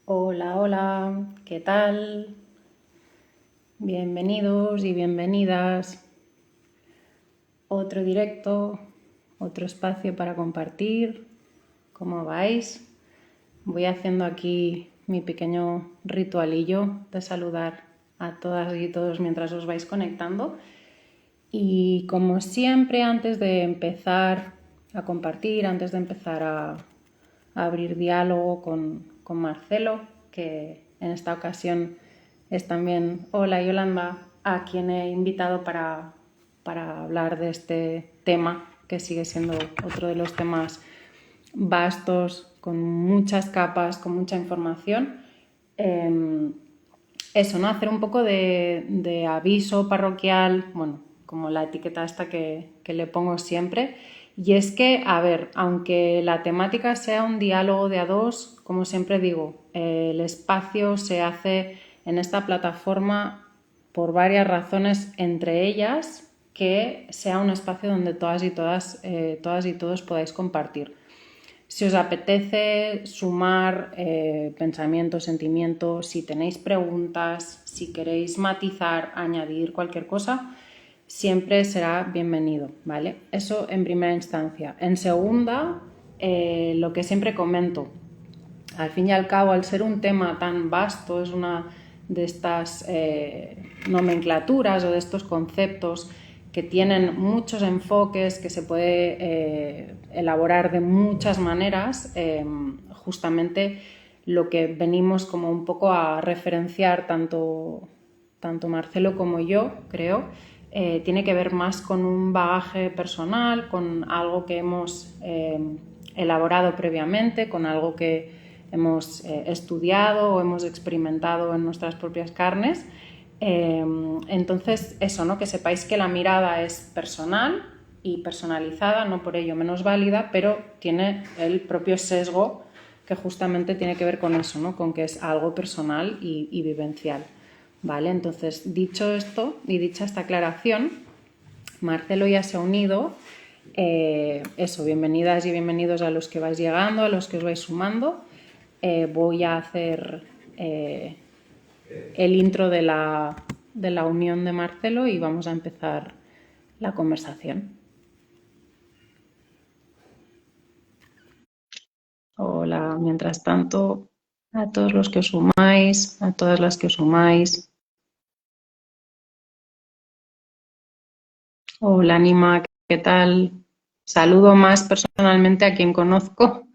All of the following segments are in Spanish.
Hola, hola, ¿qué tal? Bienvenidos y bienvenidas. Otro directo, otro espacio para compartir. ¿Cómo vais? Voy haciendo aquí mi pequeño ritualillo de saludar a todas y todos mientras os vais conectando. Y como siempre, antes de empezar a compartir, antes de empezar a abrir diálogo con Marcelo, que en esta ocasión es también Hola Yolanda, a quien he invitado para hablar de este tema, que sigue siendo otro de los temas vastos, con muchas capas, con mucha información. Eso, ¿no? Hacer un poco de aviso parroquial, bueno, como la etiqueta esta que le pongo siempre. Y es que, a ver, aunque la temática sea un diálogo de a dos, como siempre digo, el espacio se hace en esta plataforma por varias razones, entre ellas que sea un espacio donde todas y todos podáis compartir. Si os apetece sumar pensamientos, sentimientos, si tenéis preguntas, si queréis matizar, añadir cualquier cosa, siempre será bienvenido, ¿vale? Eso en primera instancia. En segunda, lo que siempre comento, al fin y al cabo, al ser un tema tan vasto, es una de estas nomenclaturas o de estos conceptos que tienen muchos enfoques, que se puede elaborar de muchas maneras, justamente lo que venimos como un poco a referenciar tanto Marcelo como yo, creo, tiene que ver más con un bagaje personal, con algo que hemos elaborado previamente, con algo que hemos estudiado o hemos experimentado en nuestras propias carnes. Entonces, eso, ¿no? Que sepáis que la mirada es personal y personalizada, no por ello menos válida, pero tiene el propio sesgo que justamente tiene que ver con eso, ¿no? Con que es algo personal y vivencial. ¿Vale? Entonces, dicho esto y dicha esta aclaración, Marcelo ya se ha unido. Eso, bienvenidas y bienvenidos a los que vais llegando, a los que os vais sumando. Voy a hacer el intro de la unión de Marcelo y vamos a empezar la conversación. Hola, mientras tanto, a todos los que os sumáis, a todas las que os sumáis. Hola, Anima, ¿qué tal? Saludo más personalmente a quien conozco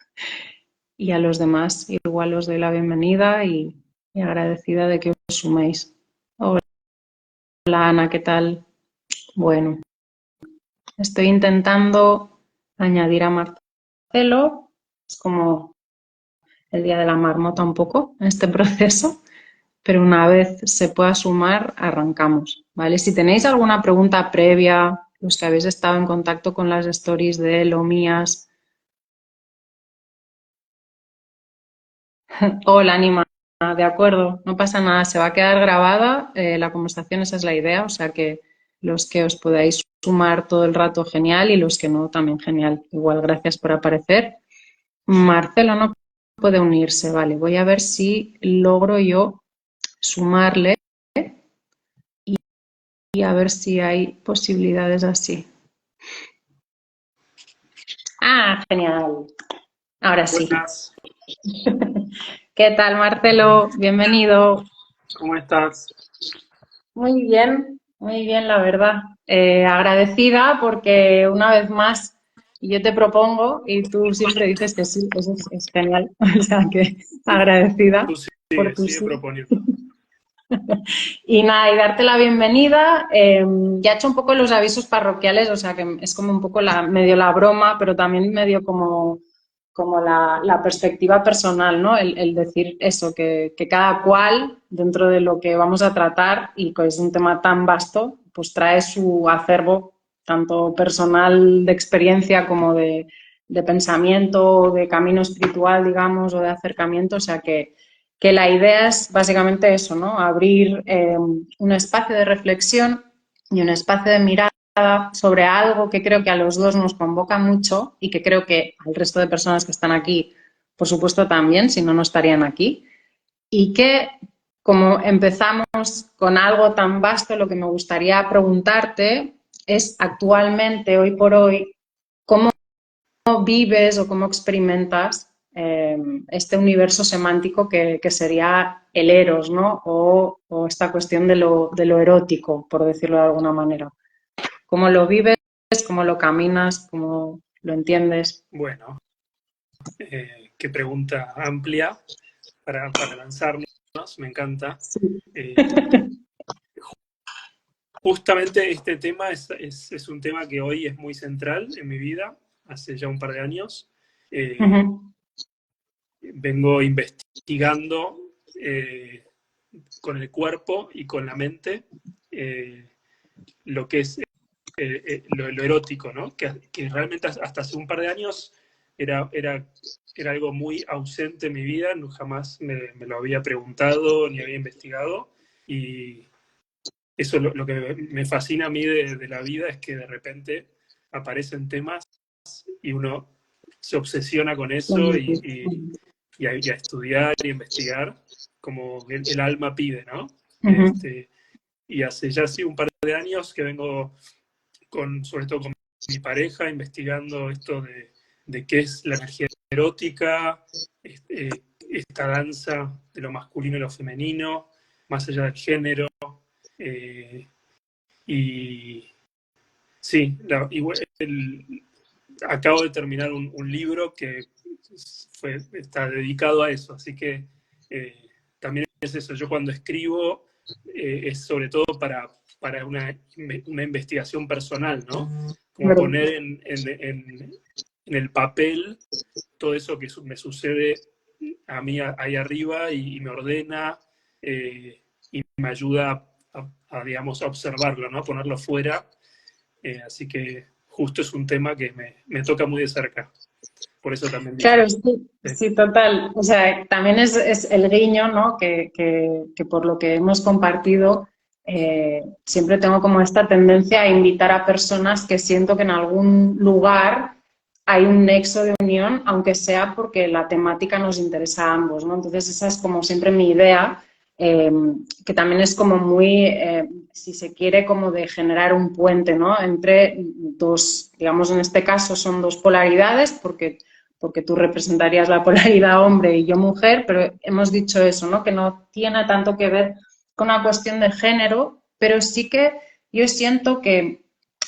y a los demás igual os doy la bienvenida y agradecida de que os suméis. Hola, Ana, ¿qué tal? Bueno, estoy intentando añadir a Marcelo, es como el día de la marmota un poco en este proceso, pero una vez se pueda sumar, arrancamos, ¿vale? Si tenéis alguna pregunta previa, los que habéis estado en contacto con las stories de él o mías. Hola, Anima, de acuerdo, no pasa nada, se va a quedar grabada, la conversación, esa es la idea, o sea que los que os podáis sumar todo el rato, genial, y los que no, también genial. Igual, gracias por aparecer. Marcelo no puede unirse, vale, voy a ver si logro yo sumarle y a ver si hay posibilidades así. Ah, genial, ahora sí. Buenas, ¿Qué tal, Marcelo? Bienvenido. ¿cómo estás? Muy bien, la verdad. Agradecida porque una vez más yo te propongo y tú siempre dices que sí, eso es genial. O sea que agradecida Tú por sigue, tu sigue sí. proponiendo. Y nada, y darte la bienvenida. Ya he hecho un poco los avisos parroquiales, o sea que es como un poco medio la broma, pero también medio como la perspectiva personal, ¿no? El decir eso, que cada cual, dentro de lo que vamos a tratar, y que es un tema tan vasto, pues trae su acervo, tanto personal de experiencia como de pensamiento, de camino espiritual, digamos, o de acercamiento, o sea que la idea es básicamente eso, ¿no? Abrir un espacio de reflexión y un espacio de mirada sobre algo que creo que a los dos nos convoca mucho y que creo que al resto de personas que están aquí, por supuesto, también, si no, no estarían aquí, y que como empezamos con algo tan vasto, lo que me gustaría preguntarte es actualmente, hoy por hoy, ¿cómo vives o cómo experimentas este universo semántico que sería el eros, ¿no? O esta cuestión de lo erótico, por decirlo de alguna manera. ¿Cómo lo vives? ¿Cómo lo caminas? ¿Cómo lo entiendes? Bueno, qué pregunta amplia para lanzarnos, me encanta. Sí. Eh, Justamente este tema es un tema que hoy es muy central en mi vida, hace ya un par de años. Eh, Ujú, Vengo investigando con el cuerpo y con la mente eh, lo que es lo erótico, ¿no? Que realmente hasta hace un par de años era, era, era algo muy ausente en mi vida, jamás me lo había preguntado ni había investigado. Y eso lo que me fascina a mí de la vida es que de repente aparecen temas y uno se obsesiona con eso y a estudiar y investigar como el alma pide, ¿no? ujú, Y hace ya sí un par de años que vengo sobre todo con mi pareja, investigando esto de qué es la energía erótica, esta danza de lo masculino y lo femenino, más allá del género. eh, y sí, acabo de terminar un libro que está dedicado a eso, así que también es eso. Yo cuando escribo es sobre todo para una investigación personal, ¿no? Como claro. poner en el papel todo eso que me sucede a mí ahí arriba y me ordena y me ayuda digamos, a observarlo, ¿no? A ponerlo fuera. Así que justo es un tema que me toca muy de cerca. Por eso también Claro, dije. sí, eh, sí, total. O sea, también es el guiño, ¿no? Que por lo que hemos compartido, siempre tengo como esta tendencia a invitar a personas que siento que en algún lugar hay un nexo de unión, aunque sea porque la temática nos interesa a ambos, ¿no? Entonces, esa es como siempre mi idea, eh, que también es como muy, si se quiere, como de generar un puente, ¿no? Entre dos, digamos, en este caso son dos polaridades, porque tú representarías la polaridad hombre y yo mujer, pero hemos dicho eso, ¿no? Que no tiene tanto que ver con una cuestión de género, pero sí que yo siento que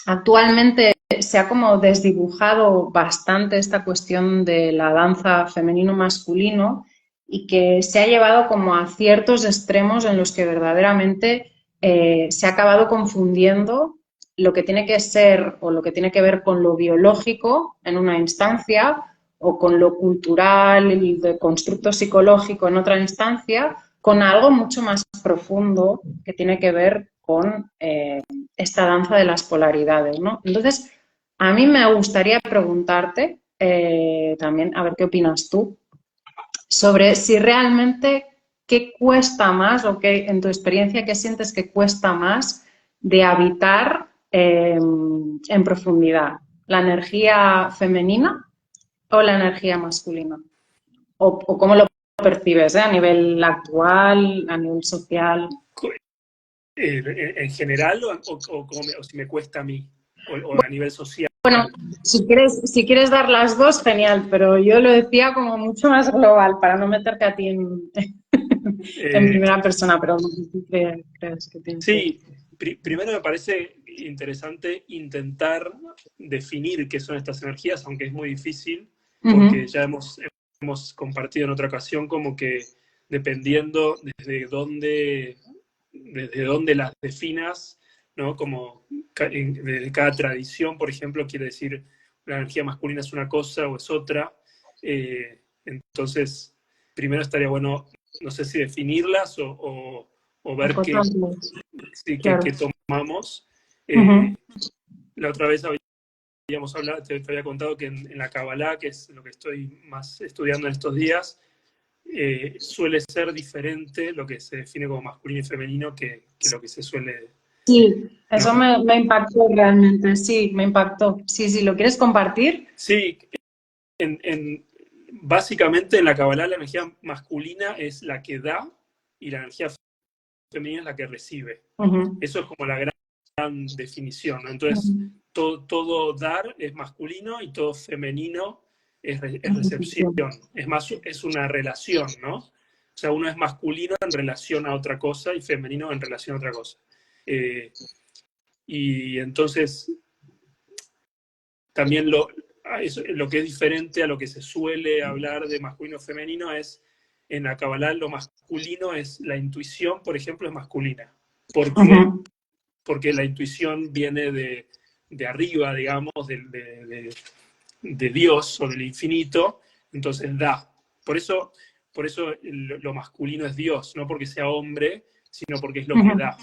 actualmente se ha como desdibujado bastante esta cuestión de la danza femenino-masculino y que se ha llevado como a ciertos extremos en los que verdaderamente se ha acabado confundiendo lo que tiene que ser o lo que tiene que ver con lo biológico en una instancia o con lo cultural y de constructo psicológico en otra instancia, con algo mucho más profundo que tiene que ver con esta danza de las polaridades, ¿no? Entonces, a mí me gustaría preguntarte también, a ver qué opinas tú, sobre si realmente qué cuesta más o qué, en tu experiencia, qué sientes que cuesta más de habitar en profundidad, la energía femenina o la energía masculina? O cómo lo percibes, a nivel actual, a nivel social? en general o si me cuesta a mí o a nivel social. Bueno, si quieres dar las dos, genial, pero yo lo decía como mucho más global para no meterte a ti en Eh, primera persona, pero no sé si crees que tiene que ver. sí, primero me parece interesante intentar definir qué son estas energías, aunque es muy difícil, porque Ujú. ya hemos compartido en otra ocasión como que dependiendo desde dónde las definas, ¿no? Como de cada tradición, por ejemplo, quiere decir la energía masculina es una cosa o es otra. Entonces, primero estaría bueno, no sé si definirlas o ver Acotarlos, sí, claro. que tomamos. Ujú. Eh, la otra vez habíamos hablado, te había contado que en la Kabbalah, que es lo que estoy más estudiando en estos días, suele ser diferente lo que se define como masculino y femenino que lo que se suele, Sí, eso ¿no? me impactó realmente, sí, me impactó. Sí, sí, ¿lo quieres compartir? Sí, básicamente en la Kabbalah la energía masculina es la que da y la energía femenina es la que recibe. Ujú, Eso es como la gran definición, ¿no? Entonces, ujú, todo dar es masculino y todo femenino es recepción. ujú. Es más, es una relación, ¿no? O sea, uno es masculino en relación a otra cosa y femenino en relación a otra cosa. Y entonces, también lo que es diferente a lo que se suele hablar de masculino femenino es, en la Kabbalah lo masculino es, la intuición, por ejemplo, es masculina. ¿Por qué? Ujú, Porque la intuición viene de arriba, digamos, de Dios o del infinito, entonces da. Por eso lo masculino es Dios, no porque sea hombre, sino porque es lo que ujú, da.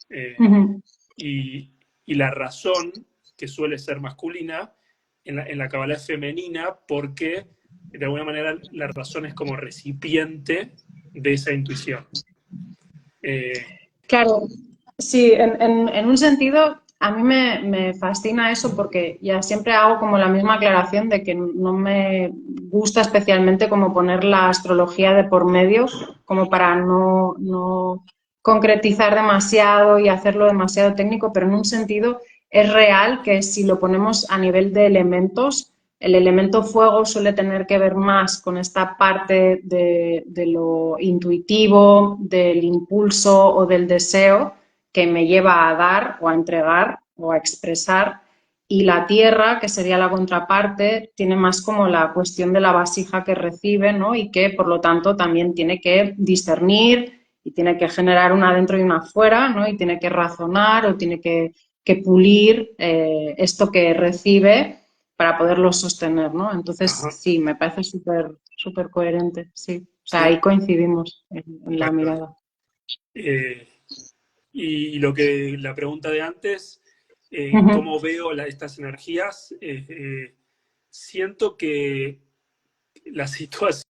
Eh, ujú. y, y la razón, que suele ser masculina, en la Kabbalah es femenina porque, de alguna manera, la razón es como recipiente de esa intuición. Eh, Claro, sí, en un sentido a mí me fascina eso porque ya siempre hago como la misma aclaración de que no me gusta especialmente como poner la astrología de por medio, como para no concretizar demasiado y hacerlo demasiado técnico, pero en un sentido es real que si lo ponemos a nivel de elementos, el elemento fuego suele tener que ver más con esta parte de lo intuitivo, del impulso o del deseo que me lleva a dar o a entregar o a expresar. Y la tierra, que sería la contraparte, tiene más como la cuestión de la vasija que recibe, ¿no? Y que por lo tanto también tiene que discernir y tiene que generar una adentro y una afuera, ¿no? Y tiene que razonar o tiene que pulir esto que recibe para poderlo sostener, ¿no? Entonces, ajá, sí, me parece súper coherente, sí. O sea, ahí sí, coincidimos en la vale, vale. mirada. Eh, y la pregunta de antes, Ujú, ¿cómo veo estas energías? Siento que la situación,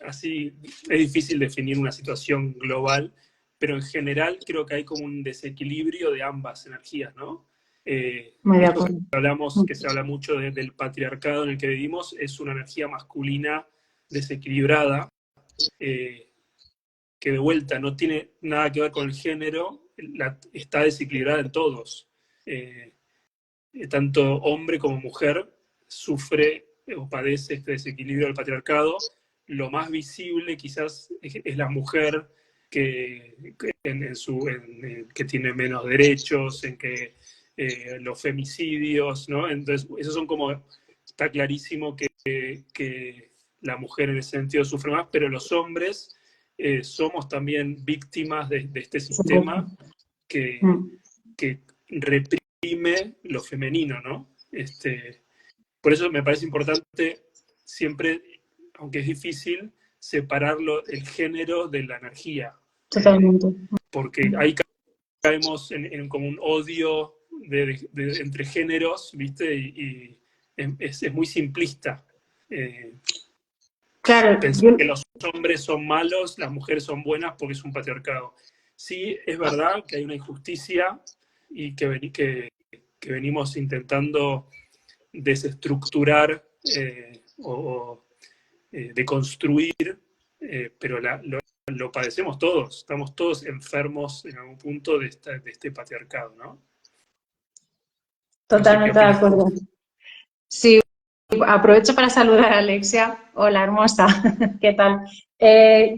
así, es difícil definir una situación global, pero en general creo que hay como un desequilibrio de ambas energías, ¿no? muy de Esto que acuerdo. hablamos, que se habla mucho del patriarcado en el que vivimos, es una energía masculina desequilibrada, eh, que de vuelta no tiene nada que ver con el género, está desequilibrada en todos. Eh, Tanto hombre como mujer sufre o padece este desequilibrio del patriarcado. Lo más visible quizás es la mujer que tiene menos derechos, en que los femicidios, ¿no? Entonces, esos son como, está clarísimo que la mujer en ese sentido sufre más, pero los hombres somos también víctimas de este Supuesto. sistema que, Mm. que reprime lo femenino, ¿no? Por eso me parece importante siempre, aunque es difícil, separarlo el género de la energía, Totalmente. porque ahí caemos en como un odio entre géneros, ¿viste? Y es muy simplista. Eh, Claro, Pensar yo, que los hombres son malos, las mujeres son buenas porque es un patriarcado. Sí, es verdad que hay una injusticia y que venimos intentando desestructurar o deconstruir, pero lo padecemos todos, estamos todos enfermos en algún punto de este patriarcado, ¿no? No sé qué totalmente de opinas tú. acuerdo. Sí, aprovecho para saludar a Alexia. Hola, hermosa. ¿Qué tal?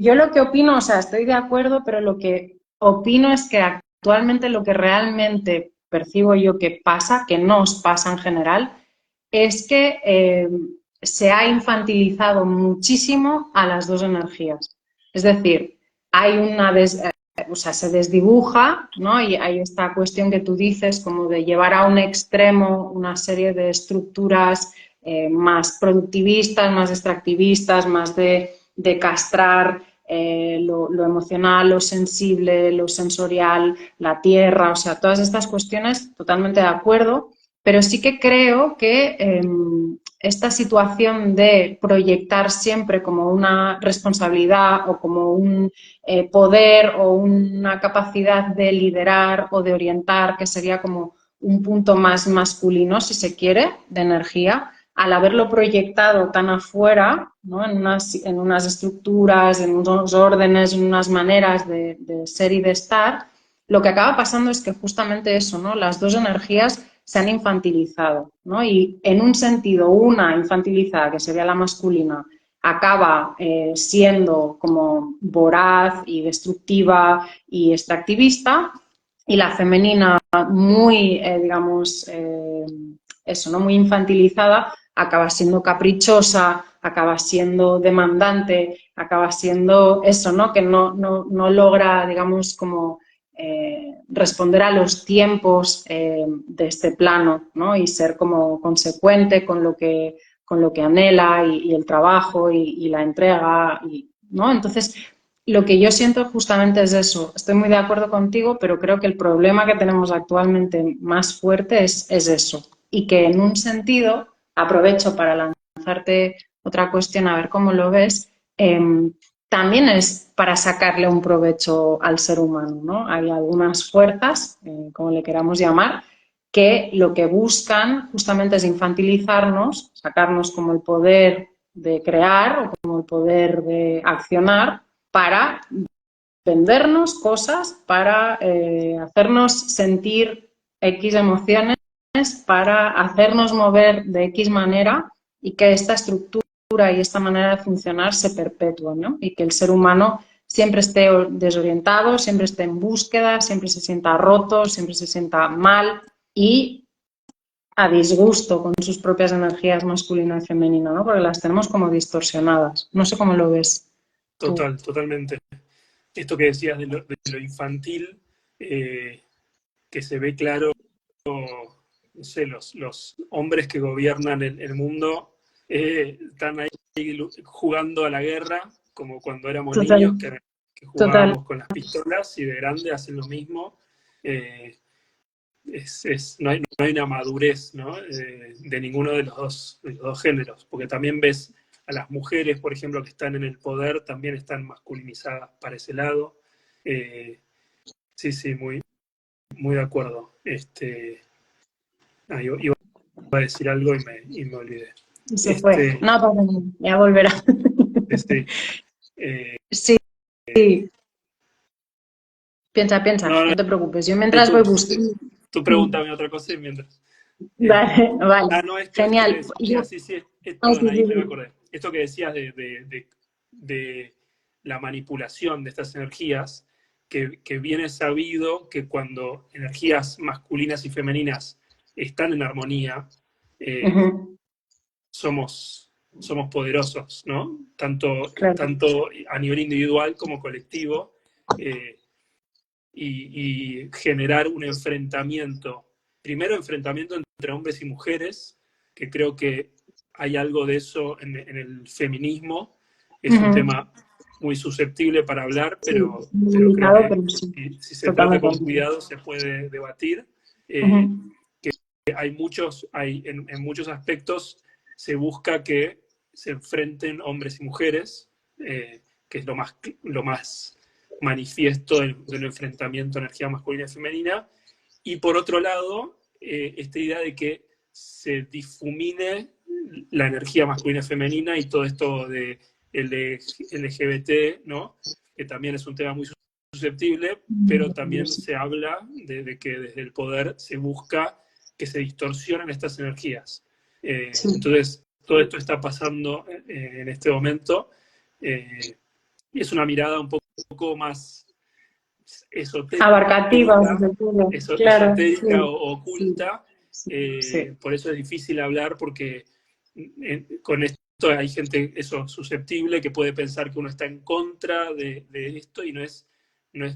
Yo lo que opino, o sea, estoy de acuerdo, pero lo que opino es que actualmente lo que realmente percibo yo que pasa, que nos pasa en general, es que se ha infantilizado muchísimo a las dos energías. Es decir, hay o sea, se desdibuja, ¿no? Y hay esta cuestión que tú dices, como de llevar a un extremo una serie de estructuras más productivistas, más extractivistas, más de castrar lo emocional, lo sensible, lo sensorial, la tierra, o sea, todas estas cuestiones, totalmente de acuerdo, pero sí que creo que esta situación de proyectar siempre como una responsabilidad o como un poder o una capacidad de liderar o de orientar, que sería como un punto más masculino, si se quiere, de energía, al haberlo proyectado tan afuera, ¿no? En unas estructuras, en unos órdenes, en unas maneras de ser y de estar, lo que acaba pasando es que justamente eso, ¿no? Las dos energías se han infantilizado, ¿no? Y en un sentido, una infantilizada, que sería la masculina, acaba siendo como voraz y destructiva y extractivista, y la femenina muy, digamos, eso, ¿no? Muy infantilizada, acaba siendo caprichosa, acaba siendo demandante, acaba siendo eso, ¿no? Que no logra, digamos, como responder a los tiempos de este plano, ¿no? Y ser como consecuente con lo que anhela y el trabajo y la entrega, ¿no? Entonces, lo que yo siento justamente es eso. Estoy muy de acuerdo contigo, pero creo que el problema que tenemos actualmente más fuerte es eso. Y que en un sentido, aprovecho para lanzarte otra cuestión a ver cómo lo ves, también es para sacarle un provecho al ser humano, ¿no? Hay algunas fuerzas, como le queramos llamar, que lo que buscan justamente es infantilizarnos, sacarnos como el poder de crear o como el poder de accionar para vendernos cosas, para hacernos sentir X emociones, para hacernos mover de X manera y que esta estructura y esta manera de funcionar se perpetúe, ¿no? Y que el ser humano siempre esté desorientado, siempre esté en búsqueda, siempre se sienta roto, siempre se sienta mal y a disgusto con sus propias energías masculina y femenina, ¿no? Porque las tenemos como distorsionadas. No sé cómo lo ves tú. Totalmente. Esto que decías de lo infantil, que se ve claro, no sé, los hombres que gobiernan el mundo están ahí jugando a la guerra, como cuando éramos Total, niños, que total. jugábamos con las pistolas y de grande hacen lo mismo. Eh, no hay una madurez, ¿no? De ninguno de los dos géneros, porque también ves a las mujeres, por ejemplo, que están en el poder, también están masculinizadas para ese lado. Sí, sí, muy, muy de acuerdo. Iba a decir algo y me olvidé. Y se fue. Este, No pasa nada, ya volverá. este, eh, Sí, sí. Piensa, piensa, no, no, no te preocupes. Yo y mientras tú, voy buscando. tú pregúntame otra cosa y mientras. eh, Vale, vale. no, esto que Genial. decías, sí, sí, Sí, perdón, ahí sí, me sí. acordé. Esto que decías de la manipulación de estas energías, que bien es sabido que cuando energías masculinas y femeninas están en armonía, eh, Ujú, somos poderosos, ¿no? claro. Tanto a nivel individual como colectivo, eh, y generar un enfrentamiento, primero enfrentamiento entre hombres y mujeres, que creo que hay algo de eso en el feminismo, es un Ujú, tema muy susceptible para hablar, sí, muy pero creo limitado, que pero sí, si se trata totalmente. con cuidado se puede debatir. Eh, Ujú, en muchos aspectos se busca que se enfrenten hombres y mujeres, que es lo más manifiesto del enfrentamiento energía masculina y femenina, y por otro lado, esta idea de que se difumine la energía masculina y femenina y todo esto de LGBT, ¿no? Que también es un tema muy susceptible, pero también sí. se habla de que desde el poder se busca que se distorsionen estas energías. Sí. Entonces, todo esto está pasando en este momento, y es una mirada un poco más Abarcativa, si esotérica, se puede. Claro, esotérica sí, o sí, oculta. sí, sí. Por eso es difícil hablar, porque con esto hay gente eso susceptible que puede pensar que uno está en contra de esto, y no es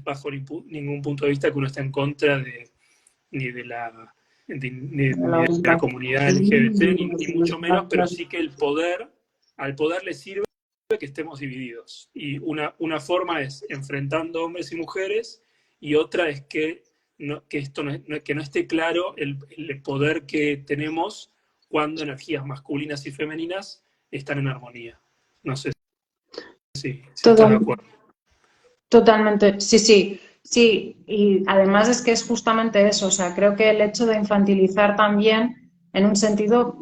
bajo ningún punto de vista que uno está en contra ni de la, La ni de la orientación, comunidad LGBT, ni mucho menos, pero sí que al poder le sirve que estemos divididos. Y una forma es enfrentando hombres y mujeres, y otra es que no esté claro el poder que tenemos cuando energías masculinas y femeninas están en armonía. No sé si estás de Total- acuerdo. totalmente, sí, sí, sí. Y además es que es justamente eso. O sea, creo que el hecho de infantilizar también, en un sentido,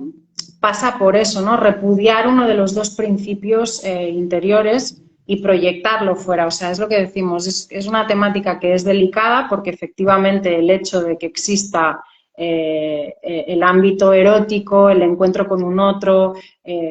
pasa por eso, ¿no? Repudiar uno de los dos principios interiores y proyectarlo fuera. O sea, es lo que decimos, es una temática que es delicada porque efectivamente el hecho de que exista el ámbito erótico, el encuentro con un otro,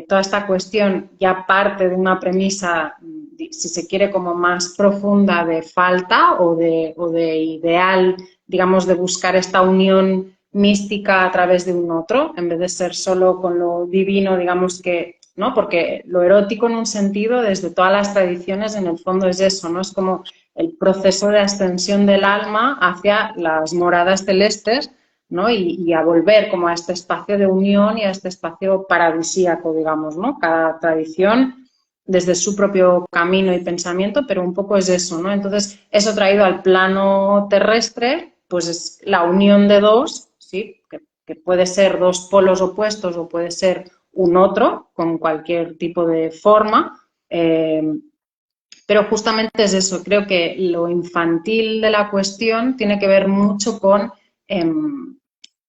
toda esta cuestión ya parte de una premisa, si se quiere, como más profunda de falta o de ideal, digamos, de buscar esta unión mística a través de un otro, en vez de ser solo con lo divino, digamos que, ¿no? Porque lo erótico en un sentido, desde todas las tradiciones, en el fondo es eso, ¿no? Es como el proceso de ascensión del alma hacia las moradas celestes, ¿no? Y a volver como a este espacio de unión y a este espacio paradisíaco, digamos, ¿no? Cada tradición desde su propio camino y pensamiento, pero un poco es eso, ¿no? Entonces, eso traído al plano terrestre, pues es la unión de dos, ¿sí? Que puede ser dos polos opuestos o puede ser un otro, con cualquier tipo de forma, pero justamente es eso, creo que lo infantil de la cuestión tiene que ver mucho con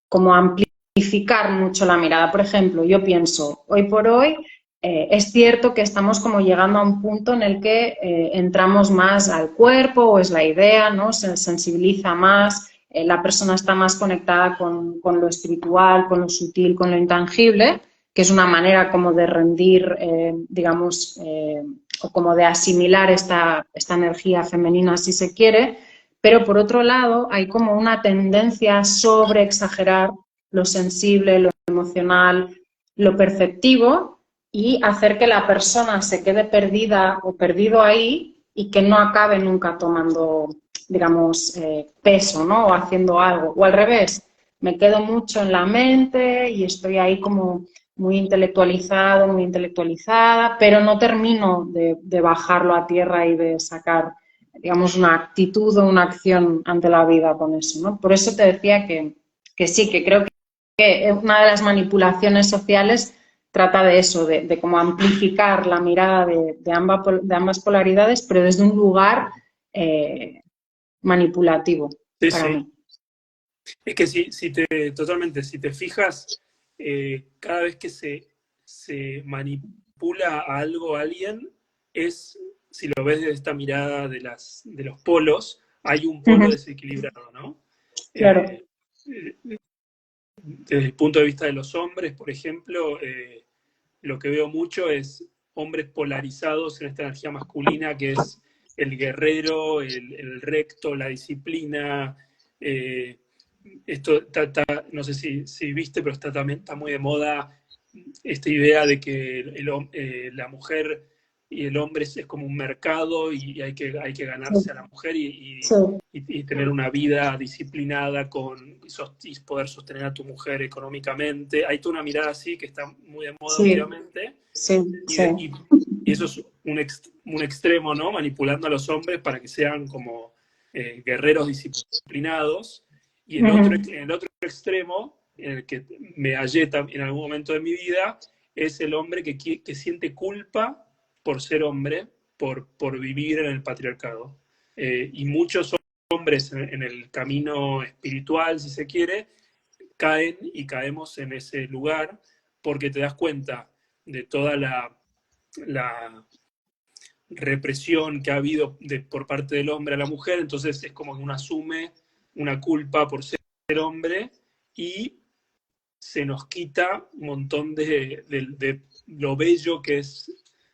como amplificar mucho la mirada. Por ejemplo, yo pienso, hoy por hoy es cierto que estamos como llegando a un punto en el que entramos más al cuerpo, o es la idea, ¿no? Se sensibiliza más, la persona está más conectada con lo espiritual, con lo sutil, con lo intangible, que es una manera como de rendir, digamos, o como de asimilar esta energía femenina, si se quiere, pero por otro lado hay como una tendencia a sobreexagerar lo sensible, lo emocional, lo perceptivo y hacer que la persona se quede perdida o perdido ahí y que no acabe nunca tomando, digamos, peso, ¿no? O haciendo algo. O al revés, me quedo mucho en la mente y estoy ahí como muy intelectualizado, muy intelectualizada, pero no termino de bajarlo a tierra y de sacar, digamos, una actitud o una acción ante la vida con eso, ¿no? Por eso te decía que sí, que creo que una de las manipulaciones sociales trata de eso, de cómo amplificar la mirada de ambas polaridades, pero desde un lugar manipulativo Sí, para sí. mí. Es que totalmente, si te fijas, cada vez que se manipula a algo, a alguien, si lo ves desde esta mirada de los polos, hay un polo desequilibrado, ¿no? Claro. Eh, Desde el punto de vista de los hombres, por ejemplo, lo que veo mucho es hombres polarizados en esta energía masculina que es el guerrero, el recto, la disciplina. Esto no sé si viste, pero está muy de moda esta idea de que la mujer y el hombre es como un mercado y hay que ganarse a la mujer Sí, y tener una vida disciplinada y poder sostener a tu mujer económicamente. Hay toda una mirada así que está muy de moda sí, últimamente sí, y, sí. y eso es un extremo, ¿no? Manipulando a los hombres para que sean como guerreros disciplinados. Y en el otro extremo, en el que me hallé en algún momento de mi vida, es el hombre que siente culpa por ser hombre, por vivir en el patriarcado. Y muchos hombres en el camino espiritual, si se quiere, caen y caemos en ese lugar porque te das cuenta de toda la represión que ha habido por parte del hombre a la mujer, entonces es como que uno asume una culpa por ser hombre y se nos quita un montón de lo bello que es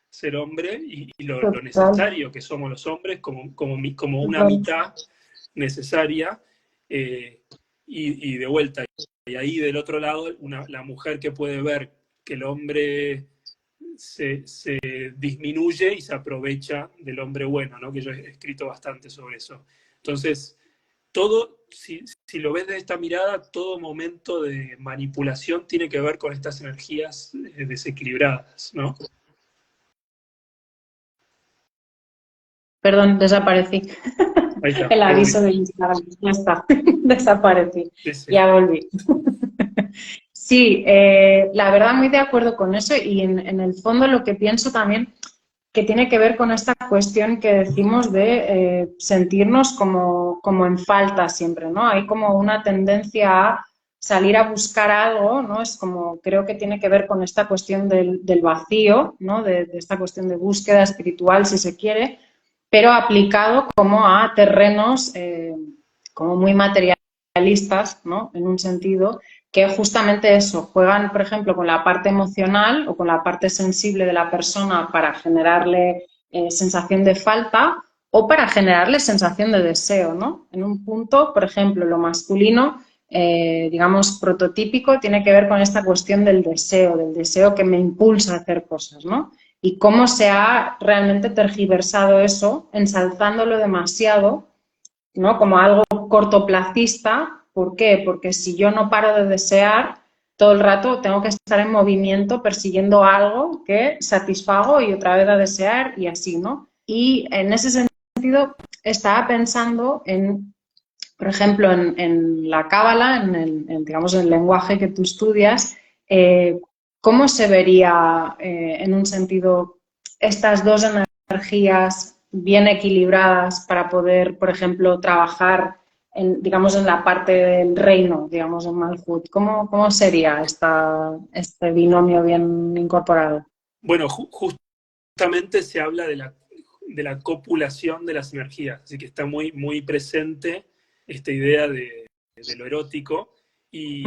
ser hombre y lo Total, necesario que somos los hombres como una total. mitad necesaria y de vuelta. Y ahí del otro lado, la mujer que puede ver que el hombre se disminuye y se aprovecha del hombre bueno, ¿no? Que yo he escrito bastante sobre eso. Entonces, si lo ves de esta mirada, todo momento de manipulación tiene que ver con estas energías desequilibradas, ¿no? Perdón, desaparecí. Ahí está, El aviso volví. de Instagram. Ya está, desaparecí. Sí, sí. Ya volví. Sí, la verdad muy de acuerdo con eso y en el fondo lo que pienso también que tiene que ver con esta cuestión que decimos de sentirnos como en falta siempre, ¿no? Hay como una tendencia a salir a buscar algo, ¿no? Es como, creo que tiene que ver con esta cuestión del vacío, ¿no? De esta cuestión de búsqueda espiritual, si se quiere, pero aplicado como a terrenos como muy materialistas, ¿no? En un sentido que justamente eso, juegan, por ejemplo, con la parte emocional o con la parte sensible de la persona para generarle sensación de falta o para generarle sensación de deseo, ¿no? En un punto, por ejemplo, lo masculino, digamos, prototípico, tiene que ver con esta cuestión del deseo que me impulsa a hacer cosas, ¿no? Y cómo se ha realmente tergiversado eso, ensalzándolo demasiado, ¿no? Como algo cortoplacista. ¿Por qué? Porque si yo no paro de desear, todo el rato tengo que estar en movimiento persiguiendo algo que satisfago y otra vez a desear y así, ¿no? Y en ese sentido estaba pensando en, por ejemplo, en la cábala, digamos, en el lenguaje que tú estudias, ¿cómo se vería en un sentido estas dos energías bien equilibradas para poder, por ejemplo, trabajar digamos, en la parte del reino, digamos, en Malhut? ¿Cómo sería este binomio bien incorporado? Bueno, justamente se habla de la copulación de las energías, así que está muy, muy presente esta idea de lo erótico y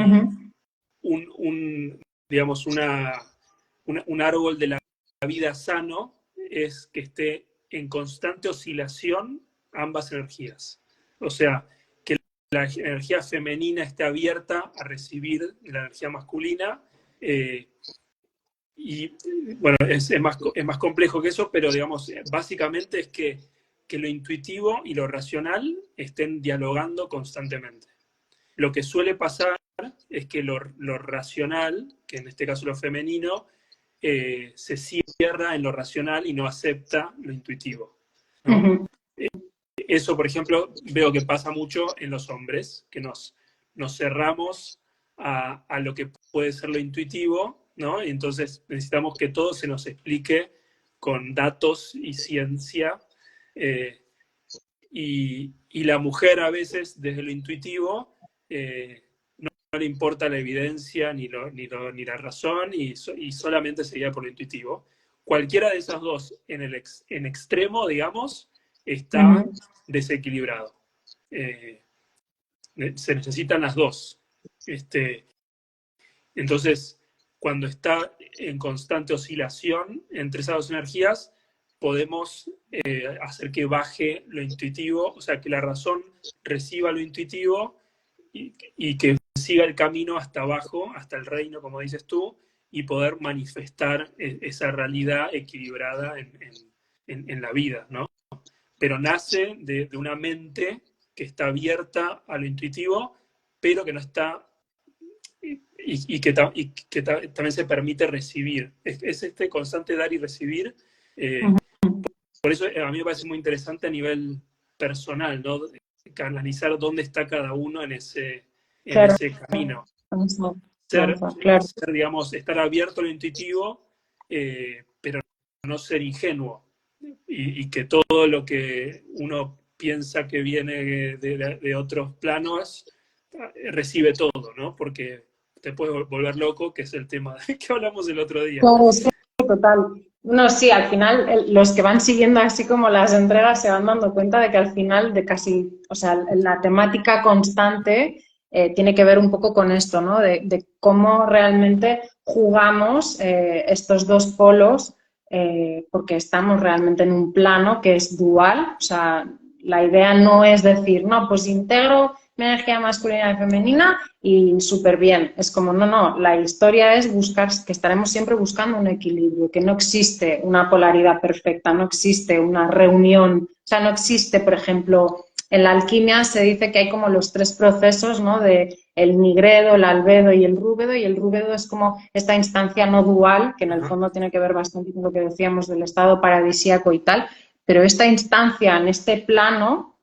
Uh-huh. digamos, un árbol de la vida sano es que esté en constante oscilación ambas energías. O sea, que la energía femenina esté abierta a recibir la energía masculina. Y bueno, es más complejo que eso, pero digamos, básicamente es que lo intuitivo y lo racional estén dialogando constantemente. Lo que suele pasar es que lo racional, que en este caso lo femenino, se cierra en lo racional y no acepta lo intuitivo, ¿no? Uh-huh. Eso, por ejemplo, veo que pasa mucho en los hombres, que nos cerramos a lo que puede ser lo intuitivo, ¿no? Y entonces necesitamos que todo se nos explique con datos y ciencia. eh, y la mujer a veces, desde lo intuitivo, no le importa la evidencia ni la razón y solamente se guía por lo intuitivo. Cualquiera de esas dos en extremo, digamos, está Uh-huh. desequilibrado. Eh, Se necesitan las dos. Este, entonces, cuando está en constante oscilación entre esas dos energías, podemos hacer que baje lo intuitivo, o sea, que la razón reciba lo intuitivo y que siga el camino hasta abajo, hasta el reino, como dices tú, y poder manifestar esa realidad equilibrada en la vida, ¿no? Pero nace de una mente que está abierta a lo intuitivo, pero que no está y que también se permite recibir. Es este constante dar y recibir. Uh-huh. Por eso a mí me parece muy interesante a nivel personal, ¿no? Analizar dónde está cada uno en Claro, ese camino. claro. Digamos, estar abierto a lo intuitivo, pero no ser ingenuo. Y que todo lo que uno piensa que viene de otros planos recibe todo, ¿no? Porque te puedes volver loco, que es el tema que hablamos el otro día. Claro, sí, total. No, sí, al final los que van siguiendo así como las entregas se van dando cuenta de que al final de casi, o sea, la temática constante tiene que ver un poco con esto, ¿no? De cómo realmente jugamos estos dos polos, porque estamos realmente en un plano que es dual, o sea, la idea no es decir, no, pues integro mi energía masculina y femenina y súper bien. Es como, no, la historia es buscar, que estaremos siempre buscando un equilibrio, que no existe una polaridad perfecta, no existe una reunión, o sea, no existe, por ejemplo, en la alquimia se dice que hay como los tres procesos, ¿no? De el nigredo, el albedo y el rúbedo es como esta instancia no dual, que en el Ajá. fondo tiene que ver bastante con lo que decíamos del estado paradisíaco y tal, pero esta instancia en este plano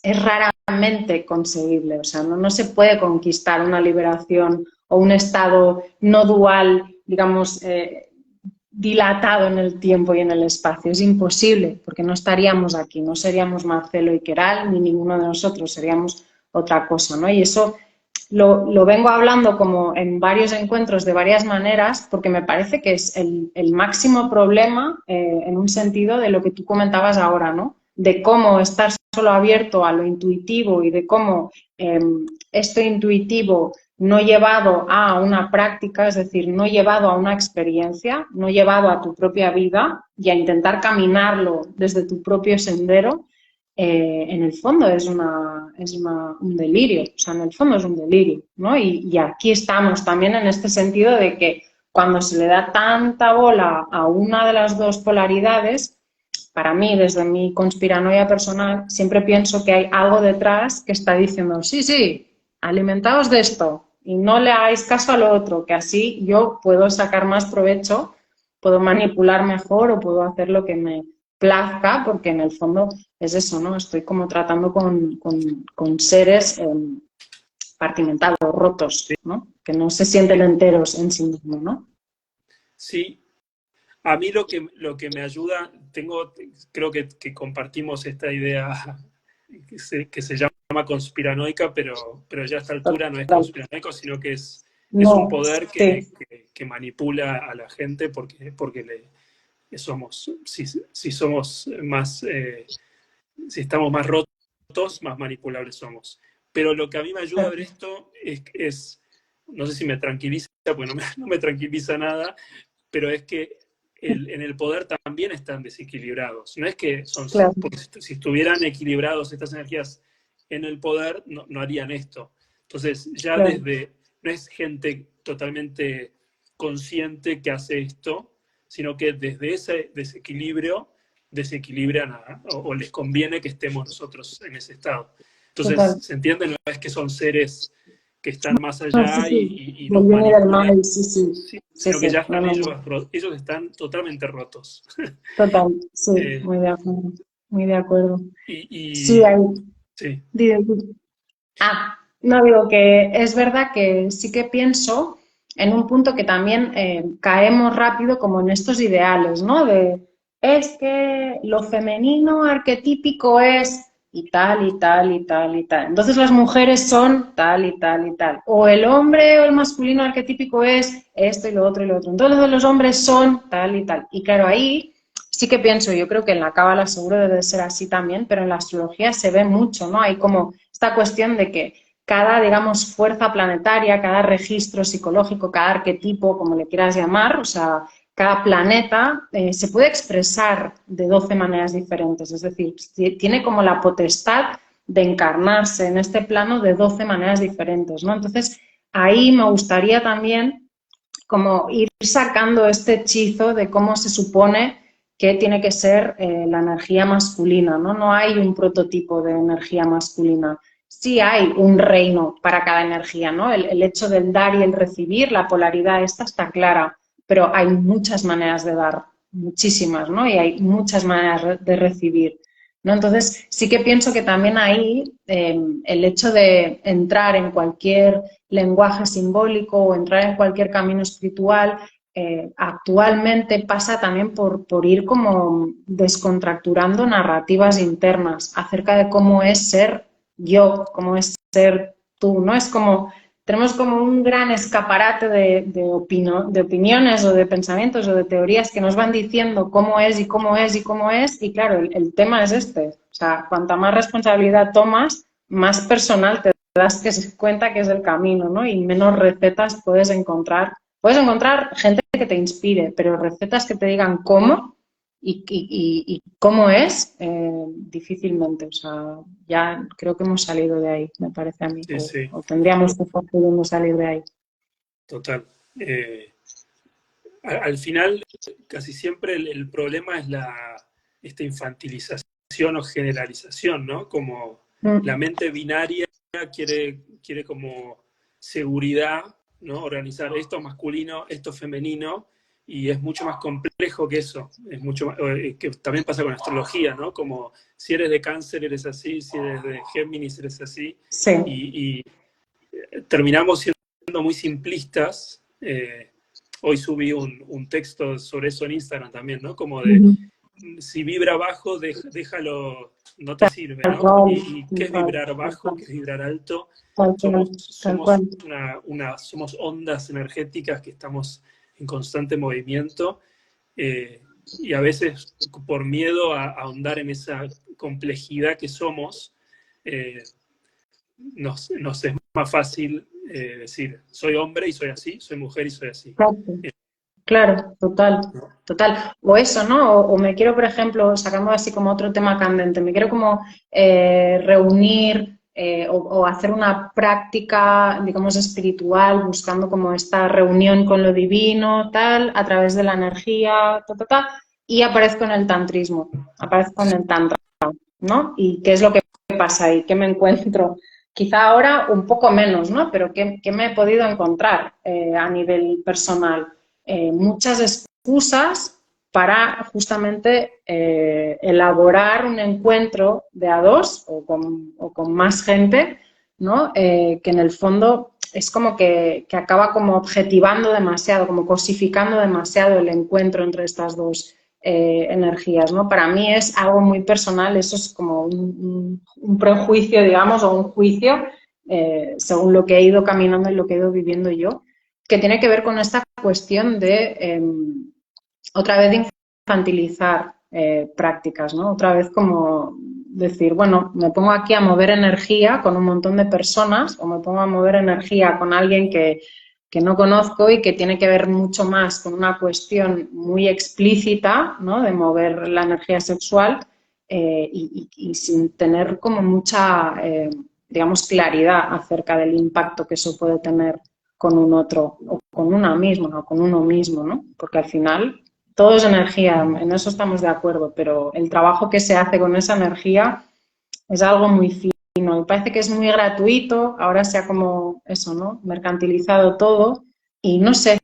es raramente conseguible, o sea, no se puede conquistar una liberación o un estado no dual, digamos, dilatado en el tiempo y en el espacio. Es imposible, porque no estaríamos aquí, no seríamos Marcelo y Queral, ni ninguno de nosotros, seríamos otra cosa, ¿no? Y eso lo vengo hablando como en varios encuentros de varias maneras porque me parece que es el máximo problema en un sentido de lo que tú comentabas ahora, ¿no? De cómo estar solo abierto a lo intuitivo y de cómo esto intuitivo no llevado a una práctica, es decir, no llevado a una experiencia, no llevado a tu propia vida y a intentar caminarlo desde tu propio sendero, en el fondo es un delirio, o sea, en el fondo es un delirio, ¿no? Y aquí estamos también en este sentido de que cuando se le da tanta bola a una de las dos polaridades, para mí, desde mi conspiranoia personal, siempre pienso que hay algo detrás que está diciendo, sí, sí, alimentaos de esto y no le hagáis caso al otro, que así yo puedo sacar más provecho, puedo manipular mejor o puedo hacer lo que me plazca, porque en el fondo es eso, ¿no? Estoy como tratando con seres compartimentados, rotos, ¿no? Que no se sienten enteros en sí mismos, ¿no? Sí, a mí lo que me ayuda, creo que compartimos esta idea que se llama conspiranoica, pero ya a esta altura no es conspiranoico, sino que es un No, poder sí, que manipula a la gente porque somos, si somos más, si estamos más rotos, más manipulables somos. Pero lo que a mí me ayuda a ver esto no sé si me tranquiliza, porque no me tranquiliza nada, pero es que en el poder también están desequilibrados. No es que claro, porque si estuvieran equilibrados estas energías en el poder, no harían esto. Entonces, ya claro, no es gente totalmente consciente que hace esto, sino que desde ese desequilibrio desequilibran o les conviene que estemos nosotros en ese estado. Entonces, total. ¿se entiende? No es que son seres que están más No, sí, allá sí, y nos del bien y del manipulan, mal, sí, sí, sí, sí, sino que ya sí, no, están no, no, ellos están totalmente rotos. total, sí, Eh, muy de acuerdo, muy de acuerdo. Sí, y hay, sí, di. No digo que es verdad que sí que pienso en un punto que también caemos rápido como en estos ideales, ¿no? De es que lo femenino arquetípico es y tal y tal y tal y tal. Entonces las mujeres son tal y tal y tal. O el hombre o el masculino arquetípico es esto y lo otro y lo otro. Entonces los hombres son tal y tal. Y claro, ahí sí que pienso, yo creo que en la cábala seguro debe de ser así también, pero en la astrología se ve mucho, ¿no? Hay como esta cuestión de que cada, digamos, fuerza planetaria, cada registro psicológico, cada arquetipo, como le quieras llamar, o sea, cada planeta se puede expresar de 12 maneras diferentes, es decir, tiene como la potestad de encarnarse en este plano de 12 maneras diferentes, ¿no? Entonces, ahí me gustaría también como ir sacando este hechizo de cómo se supone que tiene que ser la energía masculina, ¿no? No hay un prototipo de energía masculina. Sí hay un reino para cada energía, ¿no? El hecho del dar y el recibir, la polaridad esta está clara, pero hay muchas maneras de dar, muchísimas, ¿no? Y hay muchas maneras de recibir, ¿no? Entonces, sí que pienso que también ahí el hecho de entrar en cualquier lenguaje simbólico o entrar en cualquier camino espiritual, actualmente pasa también por ir como descontracturando narrativas internas acerca de cómo es ser yo, cómo es ser tú, ¿no? Es como, tenemos como un gran escaparate de opiniones o de pensamientos o de teorías que nos van diciendo cómo es y cómo es y cómo es, y claro, el tema es este, o sea, cuanta más responsabilidad tomas, más personal te das que se cuenta que es el camino, ¿no? Y menos recetas puedes encontrar. Puedes encontrar gente que te inspire, pero recetas que te digan cómo y cómo es, difícilmente. O sea, ya creo que hemos salido de ahí, me parece a mí, sí, sí, o tendríamos que estar pudiendo salir de ahí. total. Al final, casi siempre el problema es esta infantilización o generalización, ¿no? Como la Mm, mente binaria quiere como seguridad, ¿no? Organizar esto masculino, esto femenino, y es mucho más complejo que eso. Es mucho que también pasa con la astrología, ¿no? Como si eres de Cáncer eres así, si eres de Géminis eres así, sí, y terminamos siendo muy simplistas. Hoy subí un texto sobre eso en Instagram también, ¿no? Como de, ujú, si vibra bajo, déjalo, no te sirve, Tal ¿no? cual, ¿Y qué es vibrar tal bajo? cual, ¿Qué es vibrar alto? tal cual, tal Somos, cual. somos ondas energéticas que estamos en constante movimiento, y a veces por miedo a ahondar en esa complejidad que somos, eh, nos es más fácil decir, soy hombre y soy así, soy mujer y soy así. Exacto. Claro, total, ¿No? total. O eso, ¿no? O me quiero, por ejemplo, sacando así como otro tema candente, me quiero como reunir o hacer una práctica, digamos, espiritual, buscando como esta reunión con lo divino, tal, a través de la energía, y aparezco en el tantrismo, aparezco en el tantra, ¿no? ¿Y qué es lo que pasa ahí? ¿Qué me encuentro? Quizá ahora un poco menos, ¿no? Pero ¿qué me he podido encontrar a nivel personal? Muchas excusas para justamente elaborar un encuentro de a dos o con más gente, ¿no? Que en el fondo es como que acaba como objetivando demasiado, como cosificando demasiado el encuentro entre estas dos energías, ¿no? Para mí es algo muy personal, eso es como un prejuicio, digamos, o un juicio, según lo que he ido caminando y lo que he ido viviendo yo, que tiene que ver con esta cuestión de, otra vez, de infantilizar prácticas, ¿no? Otra vez como decir, bueno, me pongo aquí a mover energía con un montón de personas o me pongo a mover energía con alguien que no conozco y que tiene que ver mucho más con una cuestión muy explícita, ¿no? De mover la energía sexual y sin tener como mucha, digamos, claridad acerca del impacto que eso puede tener con un otro o con una misma o con uno mismo, ¿no? Porque al final todo es energía, en eso estamos de acuerdo, pero el trabajo que se hace con esa energía es algo muy fino. Me parece que es muy gratuito, ahora se ha como eso, ¿no? Mercantilizado todo y no sé,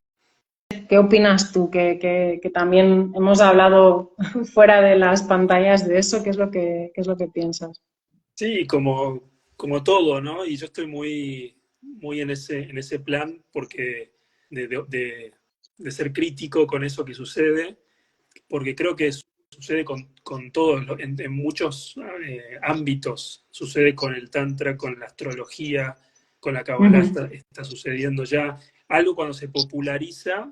¿qué opinas tú? Que también hemos hablado fuera de las pantallas de eso, qué es lo que piensas? Sí, como todo, ¿no? Y yo estoy muy en ese plan porque de ser crítico con eso que sucede, porque creo que sucede con todos, en muchos ámbitos. Sucede con el Tantra, con la astrología, con la Uh Kabbalah, -huh. está sucediendo ya. Algo cuando se populariza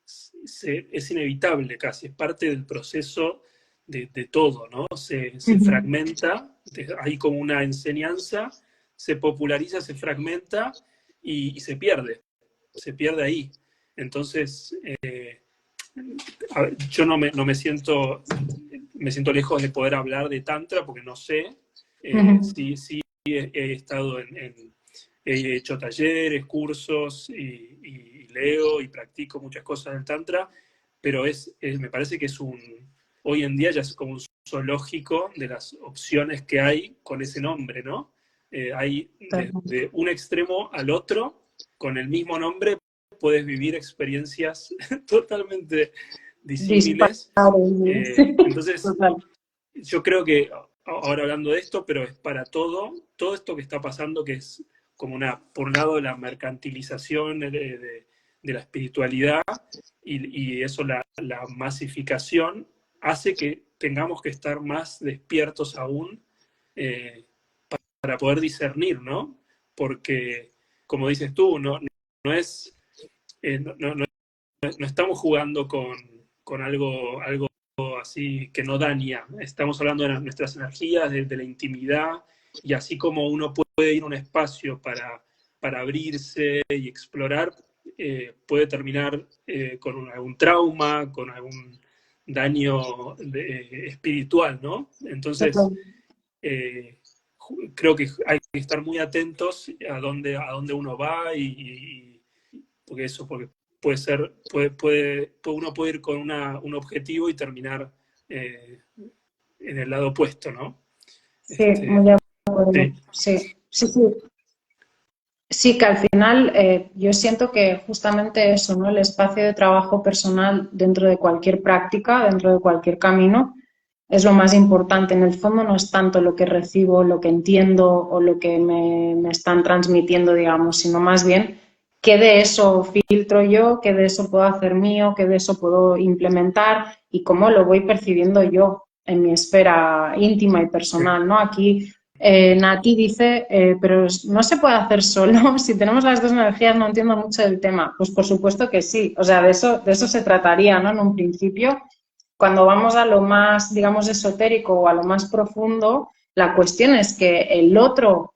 es inevitable casi, es parte del proceso de todo, ¿no? Uh Se -huh. fragmenta, hay como una enseñanza, se populariza, se fragmenta y se pierde ahí. Entonces, yo no me siento, me siento lejos de poder hablar de Tantra porque no sé. Uh -huh. Sí he estado he hecho talleres, cursos y leo y practico muchas cosas del Tantra, pero me parece que hoy en día ya es como un zoológico de las opciones que hay con ese nombre, ¿no? Hay desde un extremo al otro, con el mismo nombre, puedes vivir experiencias totalmente disímiles. Disparos, sí. Entonces, Total. yo creo que, ahora hablando de esto, pero es para todo esto que está pasando, que es como por un lado, la mercantilización de la espiritualidad y eso, la masificación, hace que tengamos que estar más despiertos aún eh, para poder discernir, ¿no? Porque, como dices tú, no es, no estamos jugando con algo así que no daña. Estamos hablando de nuestras energías, de la intimidad, y así como uno puede ir a un espacio para abrirse y explorar, puede terminar con algún trauma, con algún daño espiritual, ¿no? Entonces, Total. eh, creo que hay que estar muy atentos a dónde uno va porque uno puede ir con un objetivo y terminar en el lado opuesto, ¿no? Sí, muy de acuerdo. Sí, Sí, sí, sí. Sí, que al final yo siento que justamente eso, ¿no? El espacio de trabajo personal dentro de cualquier práctica, dentro de cualquier camino, es lo más importante. En el fondo no es tanto lo que recibo, lo que entiendo o lo que me están transmitiendo, digamos, sino más bien qué de eso filtro yo, qué de eso puedo hacer mío, qué de eso puedo implementar y cómo lo voy percibiendo yo en mi esfera íntima y personal, ¿no? Aquí Nati dice, pero no se puede hacer solo, si tenemos las dos energías no entiendo mucho del tema. Pues por supuesto que sí, o sea, de eso se trataría, ¿no? En un principio, cuando vamos a lo más, digamos, esotérico o a lo más profundo, la cuestión es que el otro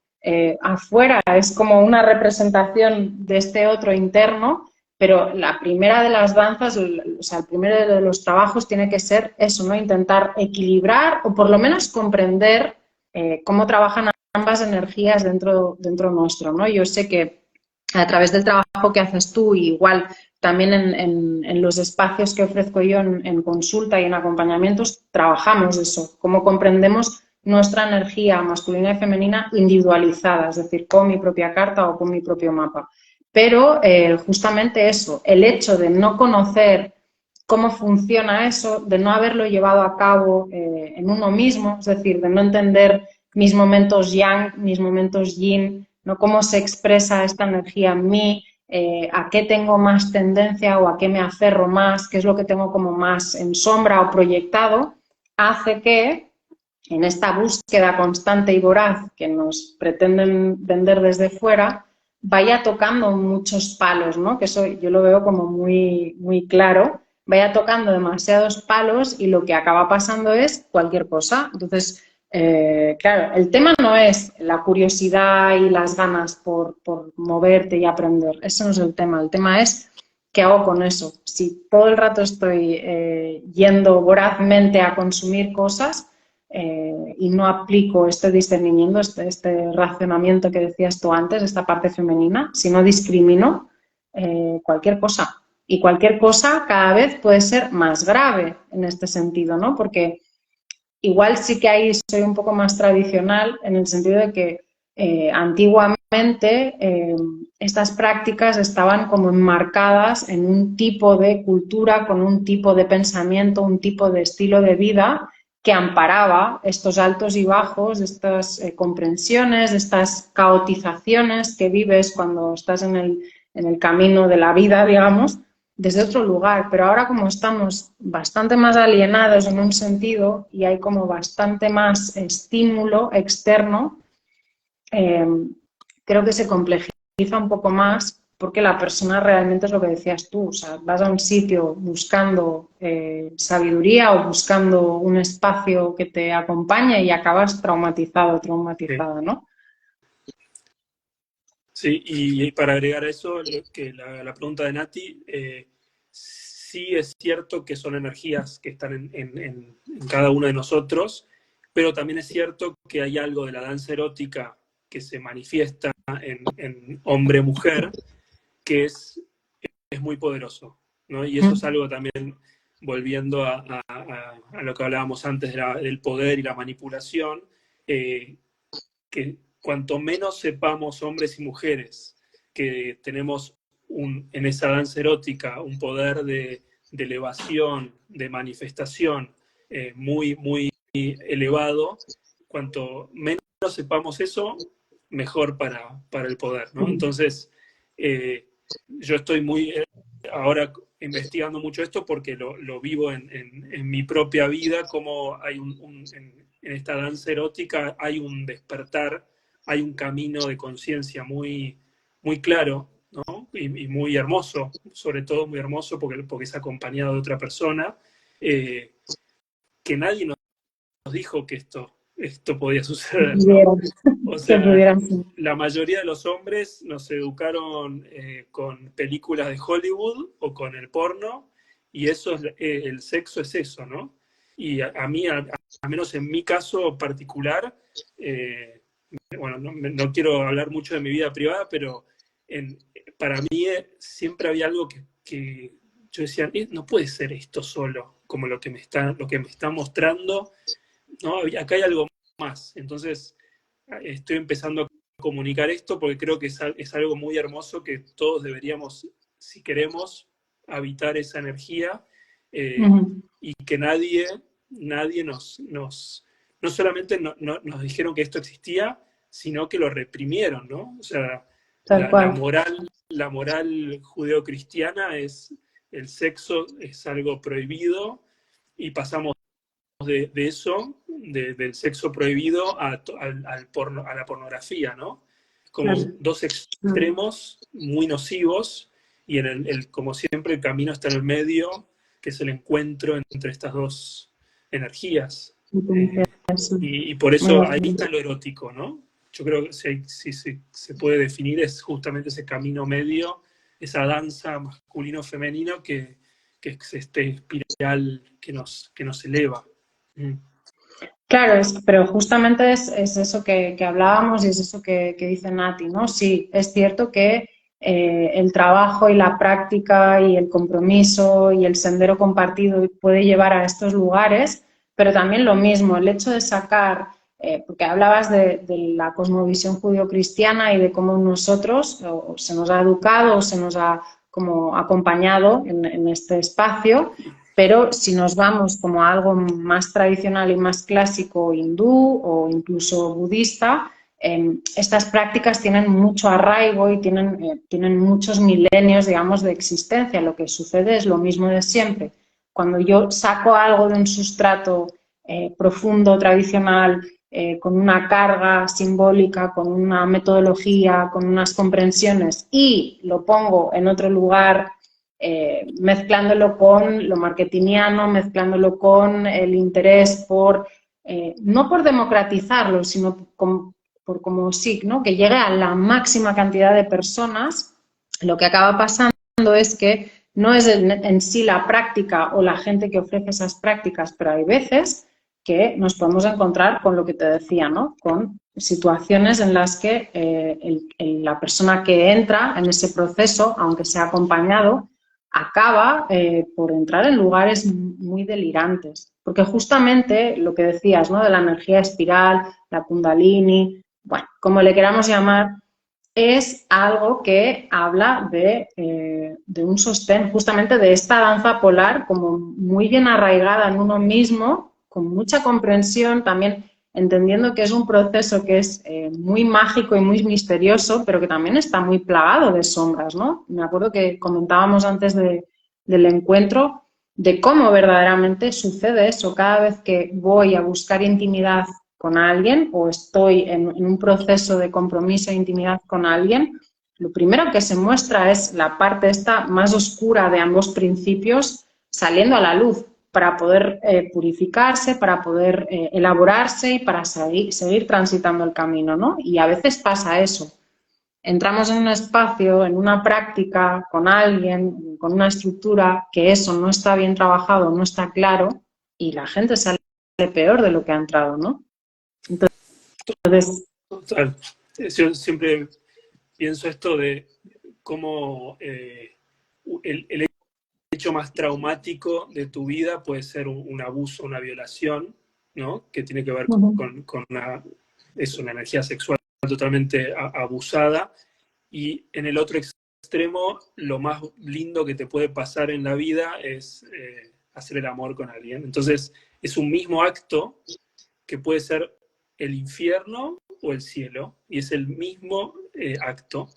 afuera es como una representación de este otro interno, pero la primera de las danzas, o sea, el primero de los trabajos tiene que ser eso, ¿no? Intentar equilibrar o por lo menos comprender cómo trabajan ambas energías dentro nuestro, ¿no? Yo sé que a través del trabajo que haces tú, igual también en los espacios que ofrezco yo en consulta y en acompañamientos, trabajamos eso, cómo comprendemos nuestra energía masculina y femenina individualizada, es decir, con mi propia carta o con mi propio mapa. Pero justamente eso, el hecho de no conocer cómo funciona eso, de no haberlo llevado a cabo en uno mismo, es decir, de no entender mis momentos yang, mis momentos yin, ¿no? Cómo se expresa esta energía en mí, a qué tengo más tendencia o a qué me aferro más, qué es lo que tengo como más en sombra o proyectado, hace que en esta búsqueda constante y voraz que nos pretenden vender desde fuera, vaya tocando muchos palos, ¿no? Que eso yo lo veo como muy, muy claro, vaya tocando demasiados palos y lo que acaba pasando es cualquier cosa. Entonces, claro, el tema no es la curiosidad y las ganas por moverte y aprender, eso no es el tema es qué hago con eso. Si todo el rato estoy yendo vorazmente a consumir cosas, y no aplico este discernimiento, este racionamiento que decías tú antes, esta parte femenina, si no discrimino cualquier cosa. Y cualquier cosa cada vez puede ser más grave en este sentido, ¿no? Porque igual sí que ahí soy un poco más tradicional en el sentido de que antiguamente estas prácticas estaban como enmarcadas en un tipo de cultura, con un tipo de pensamiento, un tipo de estilo de vida que amparaba estos altos y bajos, estas comprensiones, estas caotizaciones que vives cuando estás en el camino de la vida, digamos, desde otro lugar, pero ahora como estamos bastante más alienados en un sentido y hay como bastante más estímulo externo, eh, creo que se complejiza un poco más porque la persona realmente es lo que decías tú, o sea, vas a un sitio buscando sabiduría o buscando un espacio que te acompañe y acabas traumatizado, Sí. traumatizada, ¿no? Sí, y para agregar a eso, que la pregunta de Nati, sí es cierto que son energías que están en cada uno de nosotros, pero también es cierto que hay algo de la danza erótica que se manifiesta en hombre-mujer que es muy poderoso, ¿no? Y eso es algo también, volviendo a lo que hablábamos antes del poder y la manipulación, que cuanto menos sepamos hombres y mujeres que tenemos en esa danza erótica un poder de elevación, de manifestación muy, muy elevado, cuanto menos sepamos eso, mejor para el poder, ¿no? Entonces, yo estoy ahora investigando mucho esto porque lo vivo en mi propia vida, como hay en esta danza erótica hay un despertar, hay un camino de conciencia muy, muy claro, ¿no? Y muy hermoso, sobre todo muy hermoso porque es acompañado de otra persona, eh, que nadie nos dijo que esto podía Que suceder, ¿no? pudieran, O que sea, pudieran. la mayoría de los hombres nos educaron con películas de Hollywood o con el porno, y eso el sexo es eso, ¿no? Y a mí, al menos en mi caso particular, eh, bueno, no quiero hablar mucho de mi vida privada, pero en, para mí siempre había algo que yo decía, no puede ser esto solo, como lo que me está mostrando, ¿no? Acá hay algo más. Entonces, estoy empezando a comunicar esto porque creo que es algo muy hermoso que todos deberíamos, si queremos, habitar esa energía, y que nadie no solamente nos dijeron que esto existía, sino que lo reprimieron, ¿no? O sea, Tal la cual. moral la moral judeocristiana es el sexo es algo prohibido y pasamos de eso, del sexo prohibido a la pornografía, ¿no? Como Claro. dos extremos muy nocivos y como siempre el camino está en el medio, que es el encuentro entre estas dos energías. Y por Muy eso ahí bien. está lo erótico, ¿no? Yo creo que si se puede definir es justamente ese camino medio, esa danza masculino-femenino que es este espiral que nos eleva. Mm. Claro, pero justamente es eso que hablábamos y es eso que dice Nati, ¿no? Sí, es cierto que el trabajo y la práctica y el compromiso y el sendero compartido puede llevar a estos lugares, pero también lo mismo, el hecho de sacar, porque hablabas de la cosmovisión judío-cristiana y de cómo nosotros o se nos ha educado o se nos ha como acompañado en este espacio. Pero si nos vamos como a algo más tradicional y más clásico hindú o incluso budista, estas prácticas tienen mucho arraigo y tienen muchos milenios, digamos, de existencia. Lo que sucede es lo mismo de siempre. Cuando yo saco algo de un sustrato profundo, tradicional, con una carga simbólica, con una metodología, con unas comprensiones y lo pongo en otro lugar mezclándolo con lo marketingiano, mezclándolo con el interés por, no por democratizarlo, sino por como sí, ¿no? Que llegue a la máxima cantidad de personas, lo que acaba pasando es que no es en sí la práctica o la gente que ofrece esas prácticas, pero hay veces que nos podemos encontrar con lo que te decía, ¿no? Con situaciones en las que la persona que entra en ese proceso, aunque sea acompañado, acaba por entrar en lugares muy delirantes. Porque justamente lo que decías, ¿no? De la energía espiral, la kundalini, bueno, como le queramos llamar, es algo que habla de un sostén, justamente de esta danza polar como muy bien arraigada en uno mismo, con mucha comprensión, también entendiendo que es un proceso que es muy mágico y muy misterioso, pero que también está muy plagado de sombras, ¿no? Me acuerdo que comentábamos antes del encuentro de cómo verdaderamente sucede eso cada vez que voy a buscar intimidad con alguien o estoy en un proceso de compromiso e intimidad con alguien, lo primero que se muestra es la parte esta más oscura de ambos principios saliendo a la luz para poder purificarse, para poder elaborarse y para seguir transitando el camino, ¿no? Y a veces pasa eso. Entramos en un espacio, en una práctica, con alguien, con una estructura, que eso no está bien trabajado, no está claro, y la gente sale peor de lo que ha entrado, ¿no? Entonces, Total. Yo siempre pienso esto de cómo el hecho más traumático de tu vida puede ser un abuso, una violación, ¿no? Que tiene que ver con una energía sexual totalmente abusada. Y en el otro extremo, lo más lindo que te puede pasar en la vida es hacer el amor con alguien. Entonces, es un mismo acto que puede ser el infierno o el cielo, y es el mismo acto.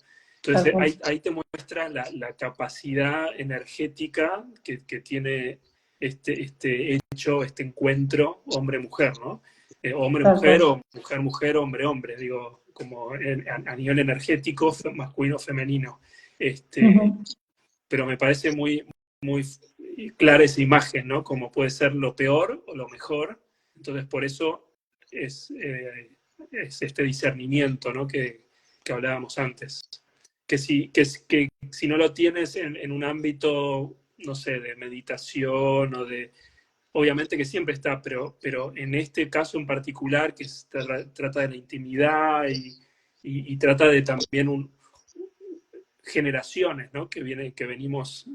Entonces ahí te muestra la capacidad energética que tiene este hecho, este encuentro hombre-mujer, ¿no? Hombre-mujer o mujer-mujer, hombre-hombre, digo, como a nivel energético, masculino-femenino. Pero me parece muy clara esa imagen, ¿no? Como puede ser lo peor o lo mejor. Entonces, por eso es este discernimiento, ¿no? que hablábamos antes. Que si no lo tienes en un ámbito, no sé, de meditación o de... Obviamente que siempre está, pero en este caso en particular, que trata de la intimidad y trata de también generaciones, ¿no? Que venimos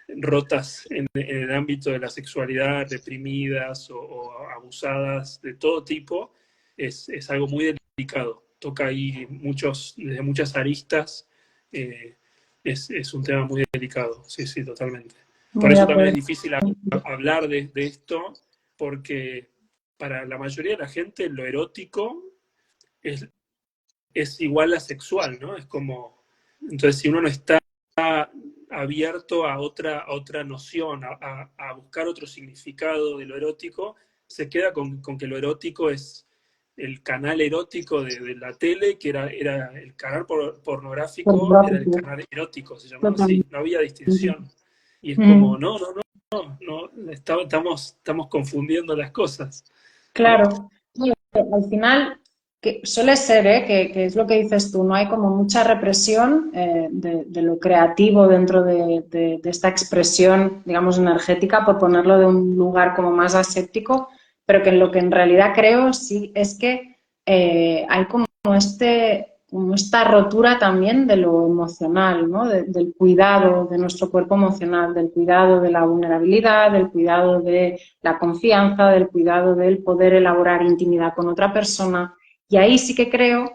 rotas en el ámbito de la sexualidad, reprimidas o abusadas de todo tipo, es algo muy delicado. Toca ahí desde muchas aristas. Es un tema muy delicado, sí, sí, totalmente. Por eso también es difícil hablar de esto, porque para la mayoría de la gente lo erótico es igual a sexual, ¿no? Es como, entonces si uno no está abierto a otra noción, a buscar otro significado de lo erótico, se queda con que lo erótico es el canal erótico de la tele, que era el canal pornográfico, era el canal erótico, se llamaba así, no había distinción. Y es como, estamos confundiendo las cosas. Claro, sí, al final que suele ser, que es lo que dices tú, no hay como mucha represión de lo creativo dentro de esta expresión, digamos, energética, por ponerlo de un lugar como más aséptico, pero que lo que en realidad creo sí es que hay como esta rotura también de lo emocional, ¿no? Del cuidado de nuestro cuerpo emocional, del cuidado de la vulnerabilidad, del cuidado de la confianza, del cuidado del poder elaborar intimidad con otra persona. Y ahí sí que creo,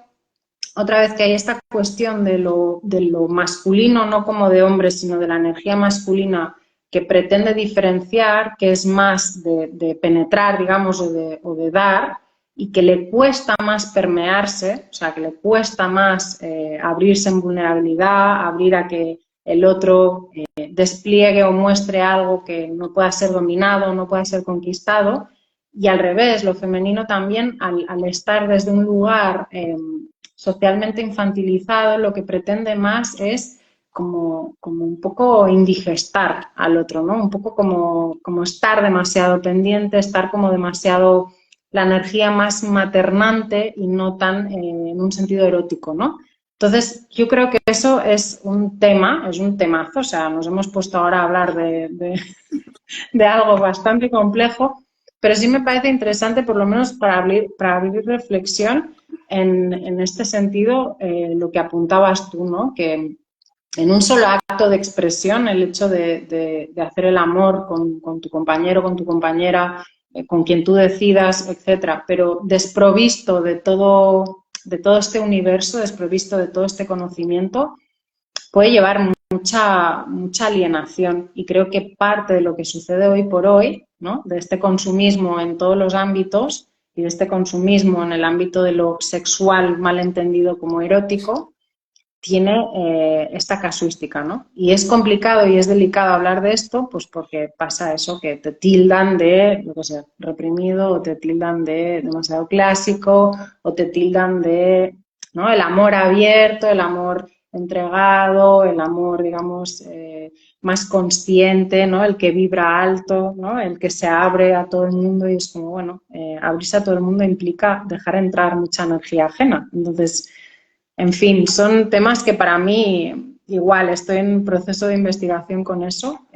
otra vez, que hay esta cuestión de lo masculino, no como de hombre, sino de la energía masculina que pretende diferenciar, que es más de penetrar, digamos, o de dar, y que le cuesta más permearse, o sea, que le cuesta más abrirse en vulnerabilidad, abrir a que el otro despliegue o muestre algo que no pueda ser dominado, no pueda ser conquistado. Y al revés, lo femenino también, al estar desde un lugar socialmente infantilizado, lo que pretende más es como un poco indigestar al otro, ¿no? Un poco como estar demasiado pendiente, estar como demasiado la energía más maternante y no tan en un sentido erótico, ¿no? Entonces, yo creo que eso es un temazo, o sea, nos hemos puesto ahora a hablar de algo bastante complejo, pero sí me parece interesante, por lo menos para abrir reflexión en este sentido, lo que apuntabas tú, ¿no? Que en un solo acto de expresión, el hecho de hacer el amor con tu compañero, con tu compañera, con quien tú decidas, etcétera, pero desprovisto de todo este universo, desprovisto de todo este conocimiento, puede llevar mucha alienación. Y creo que parte de lo que sucede hoy por hoy, ¿no? De este consumismo en todos los ámbitos y de este consumismo en el ámbito de lo sexual mal entendido como erótico, tiene esta casuística, ¿no? Y es complicado y es delicado hablar de esto, pues porque pasa eso, que te tildan de, lo que sé, reprimido, o te tildan de demasiado clásico, o te tildan de, ¿no? El amor abierto, el amor entregado, el amor, digamos, más consciente, ¿no? El que vibra alto, ¿no? El que se abre a todo el mundo, y es como, bueno, abrirse a todo el mundo implica dejar entrar mucha energía ajena. Entonces, en fin, son temas que para mí, igual, estoy en proceso de investigación con eso,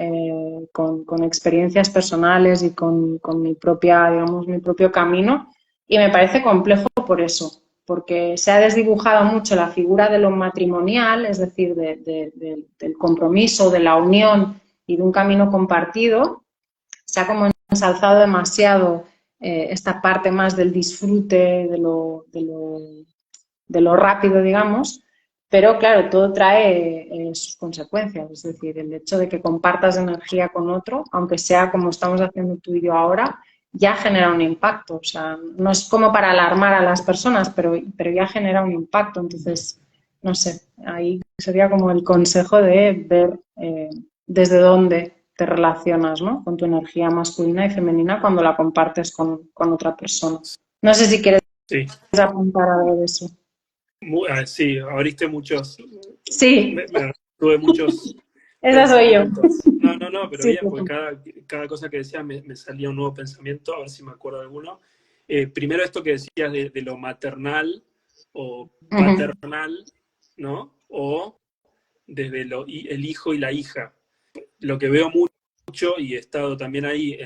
con experiencias personales y con mi propio camino, y me parece complejo por eso, porque se ha desdibujado mucho la figura de lo matrimonial, es decir, del compromiso, de la unión y de un camino compartido. Se ha como ensalzado demasiado esta parte más del disfrute, de lo rápido, digamos, pero claro, todo trae sus consecuencias, es decir, el hecho de que compartas energía con otro, aunque sea como estamos haciendo tú y yo ahora, ya genera un impacto, o sea, no es como para alarmar a las personas, pero ya genera un impacto, entonces, no sé, ahí sería como el consejo de ver desde dónde te relacionas, ¿no? Con tu energía masculina y femenina cuando la compartes con otra persona. No sé si quieres Sí. apuntar algo de eso. Sí, abriste muchos, Sí, tuve muchos esa soy yo. pensamientos. No, pero Sí, bien, porque total. cada cosa que decía me salía un nuevo pensamiento, a ver si me acuerdo de alguno. Primero esto que decías de lo maternal o Ujú. paternal, ¿no? O desde el hijo y la hija. Lo que veo mucho, y he estado también ahí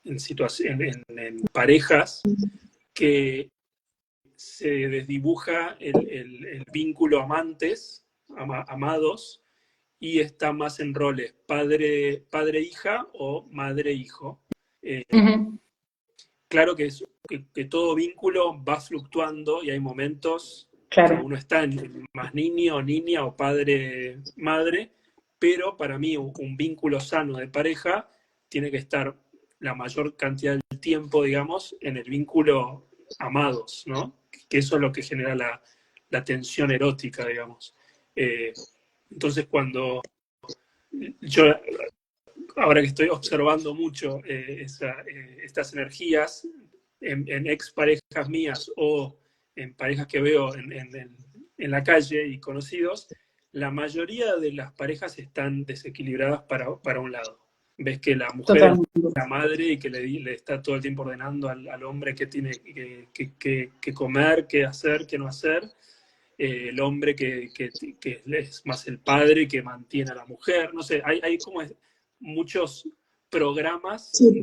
en parejas, que se desdibuja el vínculo amantes, amados, y está más en roles padre-hija o madre-hijo. Ujú. Claro que todo vínculo va fluctuando y hay momentos que Claro. uno está en más niño o niña o padre-madre, pero para mí un vínculo sano de pareja tiene que estar la mayor cantidad del tiempo, digamos, en el vínculo amados, ¿no? Que eso es lo que genera la tensión erótica, digamos. Entonces, cuando yo ahora que estoy observando mucho estas energías en ex parejas mías o en parejas que veo en la calle y conocidos, la mayoría de las parejas están desequilibradas para un lado. Ves que la mujer es Totalmente. la madre y que le está todo el tiempo ordenando al hombre qué tiene que comer, qué hacer, qué no hacer. El hombre que es más el padre que mantiene a la mujer. No sé, hay como muchos programas Sí,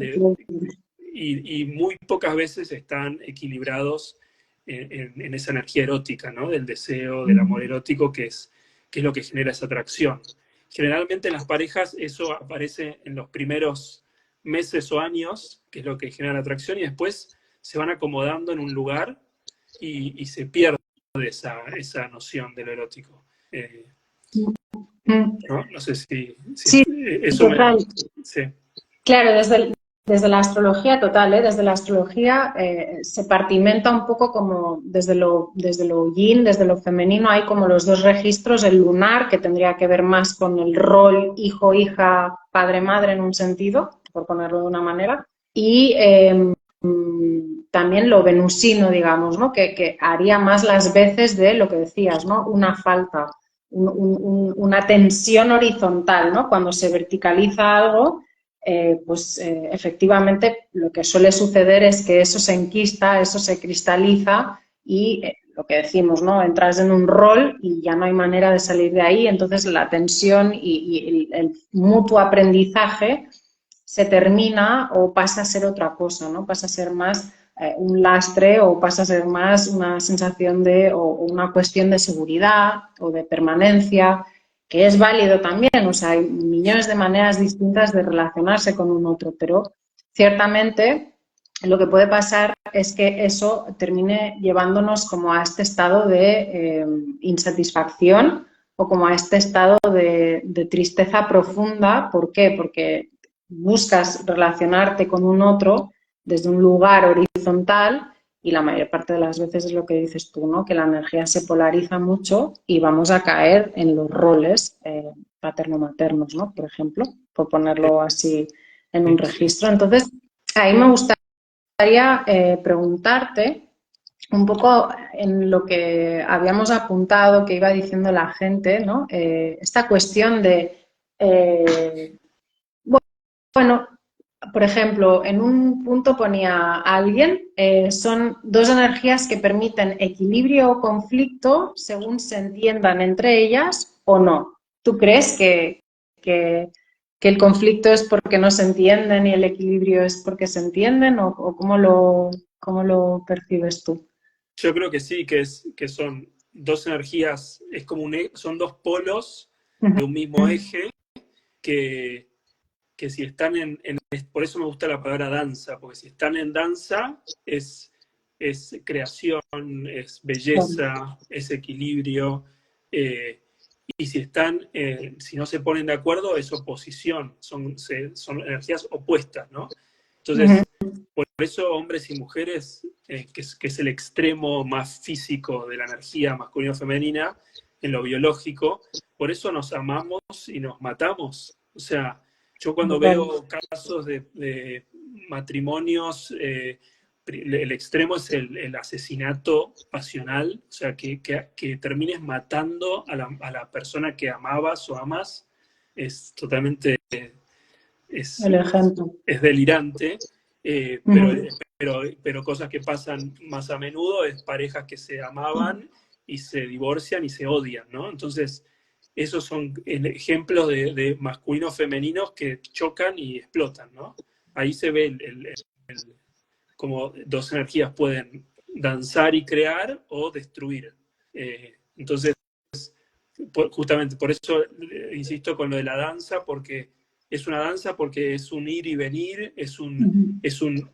y muy pocas veces están equilibrados en esa energía erótica, ¿no? Del deseo, del amor erótico, que es lo que genera esa atracción. Generalmente en las parejas eso aparece en los primeros meses o años, que es lo que genera la atracción, y después se van acomodando en un lugar y se pierde esa noción de lo erótico. ¿No? No sé si sí, eso me... total. Sí. Claro, desde la astrología total, ¿eh? Desde la astrología se partimenta un poco como desde lo yin, desde lo femenino, hay como los dos registros, el lunar, que tendría que ver más con el rol hijo-hija, padre-madre en un sentido, por ponerlo de una manera, y también lo venusino, digamos, ¿no? Que haría más las veces de lo que decías, ¿no? Una falta, una tensión horizontal, ¿no? Cuando se verticaliza algo, efectivamente lo que suele suceder es que eso se enquista, eso se cristaliza y lo que decimos, ¿no? Entras en un rol y ya no hay manera de salir de ahí, entonces la tensión y el mutuo aprendizaje se termina o pasa a ser otra cosa, ¿no? Pasa a ser más un lastre o pasa a ser más una sensación o una cuestión de seguridad o de permanencia, que es válido también, o sea, hay millones de maneras distintas de relacionarse con un otro, pero ciertamente lo que puede pasar es que eso termine llevándonos como a este estado de insatisfacción o como a este estado de tristeza profunda. ¿Por qué? Porque buscas relacionarte con un otro desde un lugar horizontal y la mayor parte de las veces es lo que dices tú, ¿no? Que la energía se polariza mucho y vamos a caer en los roles paterno-maternos, ¿no? Por ejemplo, por ponerlo así en un registro. Entonces, ahí me gustaría preguntarte un poco en lo que habíamos apuntado, que iba diciendo la gente, ¿no? Esta cuestión de, bueno, por ejemplo, en un punto ponía a alguien, son dos energías que permiten equilibrio o conflicto según se entiendan entre ellas o no. ¿Tú crees que, que el conflicto es porque no se entienden y el equilibrio es porque se entienden o cómo lo percibes tú? Yo creo que sí, que son dos energías, es como son dos polos de un mismo eje que, que si están por eso me gusta la palabra danza, porque si están en danza es creación, es belleza, es equilibrio, eh, y si no se ponen de acuerdo es oposición, son energías opuestas, ¿no? Entonces, por eso hombres y mujeres, que es el extremo más físico de la energía masculino-femenina, en lo biológico, por eso nos amamos y nos matamos. O sea, yo cuando veo casos de matrimonios, el extremo es el asesinato pasional, o sea, que termines matando a la persona que amabas o amas, es totalmente, es, El ejemplo. es delirante, pero cosas que pasan más a menudo es parejas que se amaban y se divorcian y se odian, ¿no? Entonces, esos son ejemplos de masculinos femeninos que chocan y explotan, ¿no? Ahí se ve cómo dos energías pueden danzar y crear o destruir. Entonces, justamente por eso insisto con lo de la danza, porque es una danza, porque es un ir y venir, es un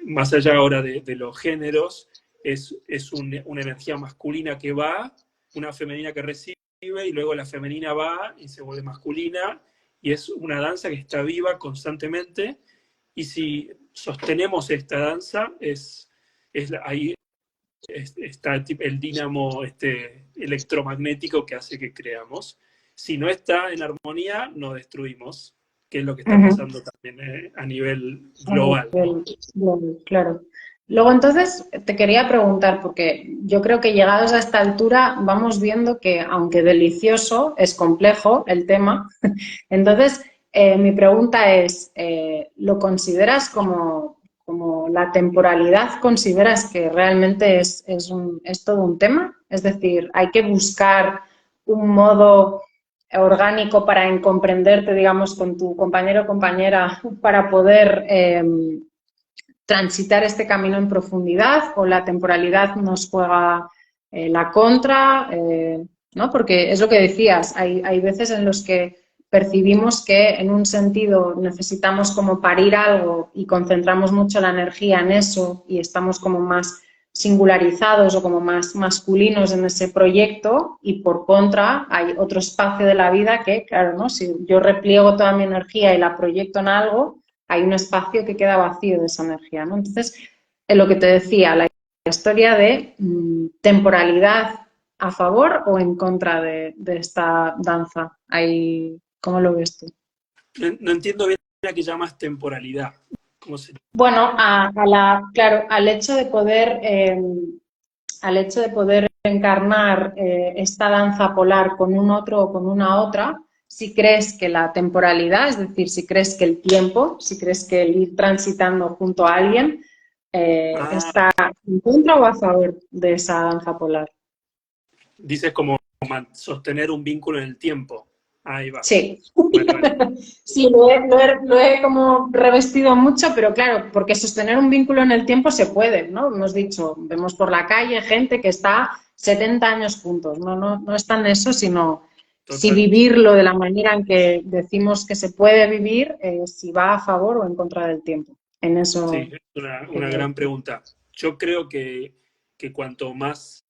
más allá ahora de los géneros, es una energía masculina que va, una femenina que recibe, y luego la femenina va y se vuelve masculina, y es una danza que está viva constantemente, y si sostenemos esta danza, ahí está el dínamo electromagnético que hace que creamos. Si no está en armonía, nos destruimos, que es lo que está Ujú. pasando también a nivel global, ¿no? Claro. Luego, entonces, te quería preguntar, porque yo creo que llegados a esta altura vamos viendo que, aunque delicioso, es complejo el tema. Entonces, mi pregunta es, ¿lo consideras como la temporalidad? ¿Consideras que realmente es todo un tema? Es decir, hay que buscar un modo orgánico para comprenderte, digamos, con tu compañero o compañera para poder transitar este camino en profundidad, o la temporalidad nos juega la contra, ¿no? Porque es lo que decías, hay veces en los que percibimos que en un sentido necesitamos como parir algo y concentramos mucho la energía en eso y estamos como más singularizados o como más masculinos en ese proyecto, y por contra hay otro espacio de la vida que, claro, ¿no? Si yo repliego toda mi energía y la proyecto en algo, hay un espacio que queda vacío de esa energía, ¿no? Entonces, en lo que te decía, la historia de temporalidad a favor o en contra de esta danza. Ahí, ¿cómo lo ves tú? No entiendo bien a qué llamas temporalidad. ¿Cómo se... Bueno, claro, al hecho de poder encarnar esta danza polar con un otro o con una otra, si crees que la temporalidad, es decir, si crees que el tiempo, si crees que el ir transitando junto a alguien Ah, está en contra o a favor de esa danza polar. dices como sostener un vínculo en el tiempo. Ahí va. Sí, Vale, vale. sí, lo he como revestido mucho, pero claro, porque sostener un vínculo en el tiempo se puede, ¿no? Hemos dicho, vemos por la calle gente que está 70 años juntos, no es tan eso, sino si Total. vivirlo de la manera en que decimos que se puede vivir, si va a favor o en contra del tiempo. En Sí, eso es una quería gran decir. pregunta. Yo creo que cuanto más,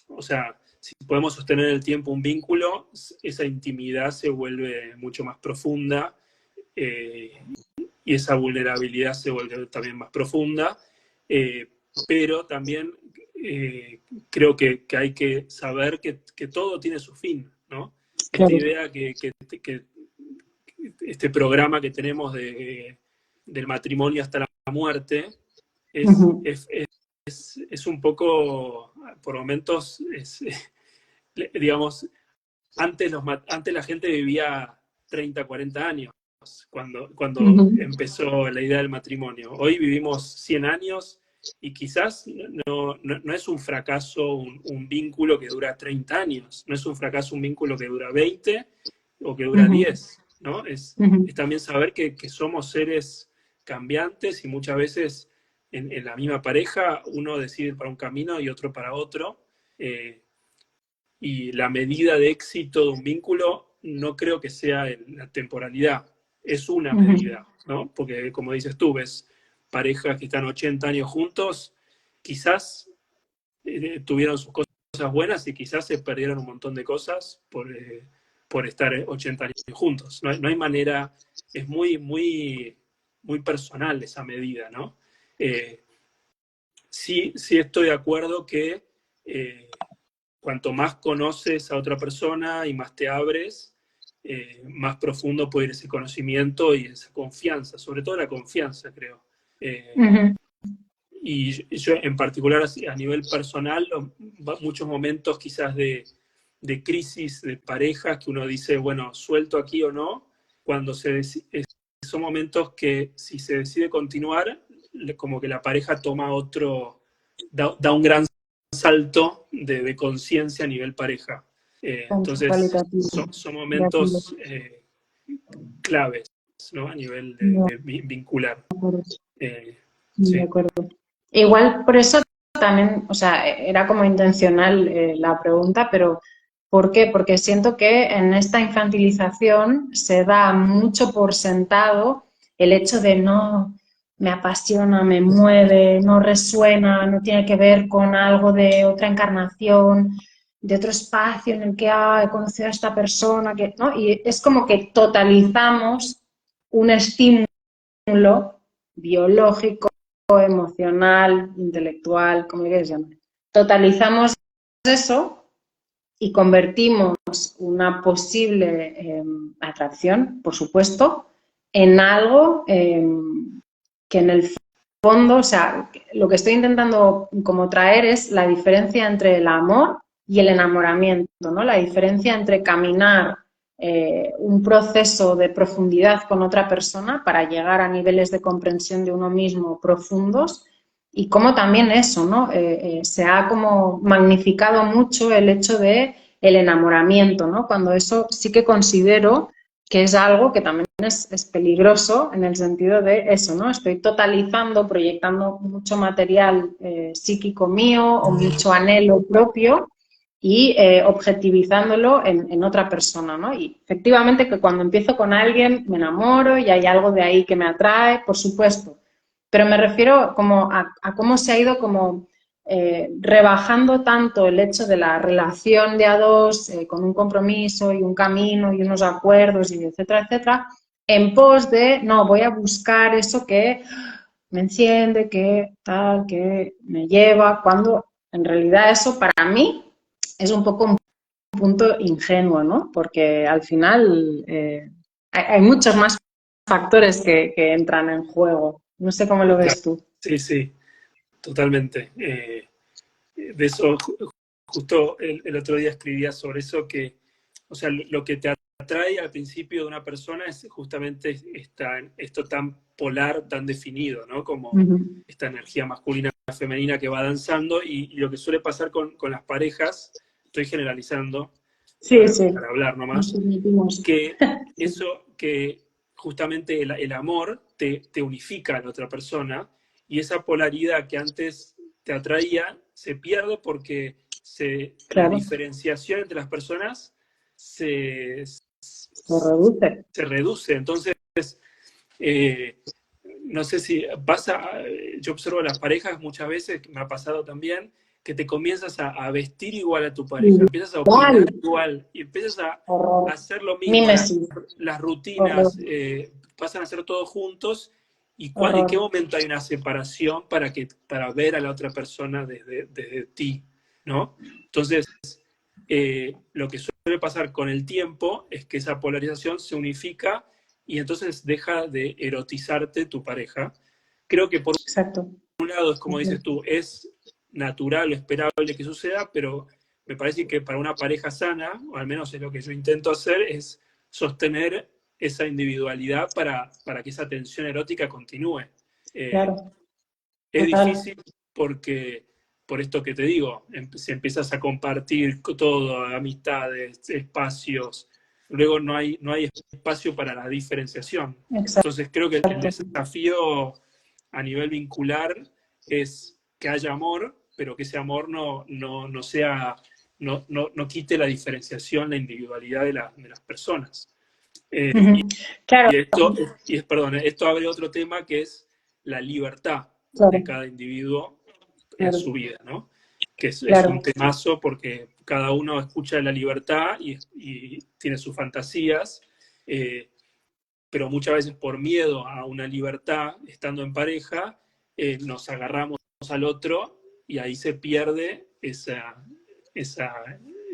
o sea, si podemos sostener en el tiempo un vínculo, esa intimidad se vuelve mucho más profunda, eh, y esa vulnerabilidad se vuelve también más profunda, eh, pero también creo que hay que saber que todo tiene su fin, ¿no? Esta Claro. idea que este programa que tenemos del matrimonio hasta la muerte es, Ujú, es, es un poco, por momentos, digamos, antes la gente vivía 30, 40 años cuando ujú, empezó la idea del matrimonio. Hoy vivimos 100 años y quizás no es un fracaso un vínculo que dura 30 años, no es un fracaso un vínculo que dura 20 o que dura ujú, 10, ¿no? ujú, Es también saber que somos seres cambiantes y muchas veces en la misma pareja uno decide ir para un camino y otro para otro. Eh, y la medida de éxito de un vínculo no creo que sea la temporalidad, es una ujú. medida, ¿no? Porque como dices tú, ves parejas que están 80 años juntos, quizás tuvieron sus cosas buenas y quizás se perdieron un montón de cosas por estar 80 años juntos. No hay manera, es muy personal esa medida, ¿no? Eh, sí estoy de acuerdo que cuanto más conoces a otra persona y más te abres, más profundo puede ir ese conocimiento y esa confianza, sobre todo la confianza, creo. Eh, Ujú. y yo en particular a nivel personal, muchos momentos quizás de crisis de parejas que uno dice, bueno, suelto aquí o no, cuando son momentos que si se decide continuar, como que la pareja toma da un gran salto de conciencia a nivel pareja. Entonces, Cualitativo, son de acuerdo. momentos claves, ¿no? A nivel De de vincular. acuerdo. Eh, De sí. acuerdo. Igual por eso también, o sea, era como intencional la pregunta, pero ¿por qué? Porque siento que en esta infantilización se da mucho por sentado el hecho de no me apasiona, me mueve, no resuena, no tiene que ver con algo de otra encarnación, de otro espacio en el que he conocido a esta persona, que, ¿no? Y es como que totalizamos un estímulo biológico, emocional, intelectual, como quieras llamar. Totalizamos eso y convertimos una posible atracción, por supuesto, en algo que en el fondo, o sea, lo que estoy intentando como traer es la diferencia entre el amor y el enamoramiento, ¿no? La diferencia entre caminar un proceso de profundidad con otra persona para llegar a niveles de comprensión de uno mismo profundos y cómo también eso, ¿no? Se ha como magnificado mucho el hecho de el enamoramiento, ¿no? Cuando eso sí que considero que es algo que también es peligroso en el sentido de eso, ¿no? Estoy totalizando, proyectando mucho material psíquico mío o mucho anhelo propio y objetivizándolo en otra persona, ¿no? Y efectivamente que cuando empiezo con alguien me enamoro y hay algo de ahí que me atrae, por supuesto, pero me refiero como a cómo se ha ido como rebajando tanto el hecho de la relación de a dos con un compromiso y un camino y unos acuerdos y etcétera, etcétera, en pos de, no, voy a buscar eso que me enciende, que tal, que me lleva, cuando en realidad eso para mí es un poco un punto ingenuo, ¿no? Porque al final hay muchos más factores que entran en juego. No sé cómo lo Total. ves tú. Sí, sí, totalmente. De eso, justo el otro día escribía sobre eso, que, o sea, lo que te atrae al principio de una persona es justamente esto tan polar, tan definido, ¿no? Uh Como -huh. esta energía masculina, femenina que va danzando, y lo que suele pasar con las parejas, estoy generalizando Sí, sí, para hablar nos nomás, permitimos. que Sí, eso, que justamente el amor te unifica a la otra persona, y esa polaridad que antes te atraía se pierde porque la claro, diferenciación entre las personas se, se reduce. se reduce. Entonces, eh, no sé si pasa, yo observo las parejas muchas veces, me ha pasado también, que te comienzas a vestir igual a tu pareja, empiezas a Igual, opinar igual y empiezas a horror. hacer lo mismo, Mimesis, las horror, rutinas, pasan a hacer todo juntos. ¿En qué horror. momento hay una separación para ver a la otra persona desde ti? ¿No? Entonces, lo que suele pasar con el tiempo es que esa polarización se unifica y entonces deja de erotizarte tu pareja. Creo que por Exacto. un lado es como Eso dices es. tú, es natural, esperable que suceda, pero me parece que para una pareja sana, o al menos es lo que yo intento hacer, es sostener esa individualidad para que esa tensión erótica continúe. Eh, Claro, es total. difícil porque, por esto que te digo, si empiezas a compartir todo, amistades, espacios, luego no hay espacio para la diferenciación. Exacto. Entonces creo que el desafío a nivel vincular es que haya amor, pero que ese amor no sea, no quite la diferenciación, la individualidad de las personas. Ujú. Claro, Perdón, esto abre otro tema que es la libertad de claro, cada individuo en claro, su vida, ¿no? Que es un claro. temazo porque cada uno escucha la libertad y tiene sus fantasías, eh, pero muchas veces por miedo a una libertad, estando en pareja, nos agarramos al otro y ahí se pierde esa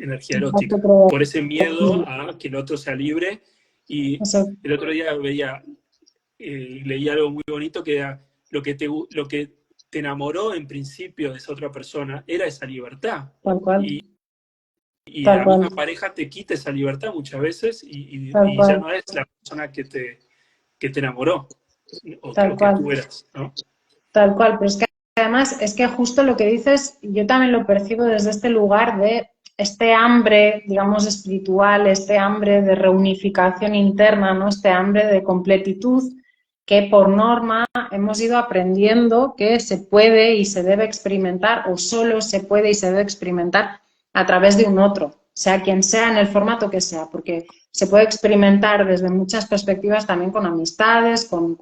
energía erótica, Exacto, por ese miedo a que el otro sea libre. Y el otro día leí algo muy bonito que era lo que te enamoró en principio de esa otra persona era esa libertad. tal cual, Y tal la cual, misma pareja te quita esa libertad muchas veces tal y ya cual, no es la persona que te enamoró o tal que cual. tú eras, ¿no? Tal cual, pero es que además es que justo lo que dices, yo también lo percibo desde este lugar de este hambre, digamos, espiritual, este hambre de reunificación interna, ¿no? Este hambre de completitud que por norma hemos ido aprendiendo que se puede y se debe experimentar o solo se puede y se debe experimentar a través de un otro, sea quien sea, en el formato que sea, porque se puede experimentar desde muchas perspectivas también con amistades, con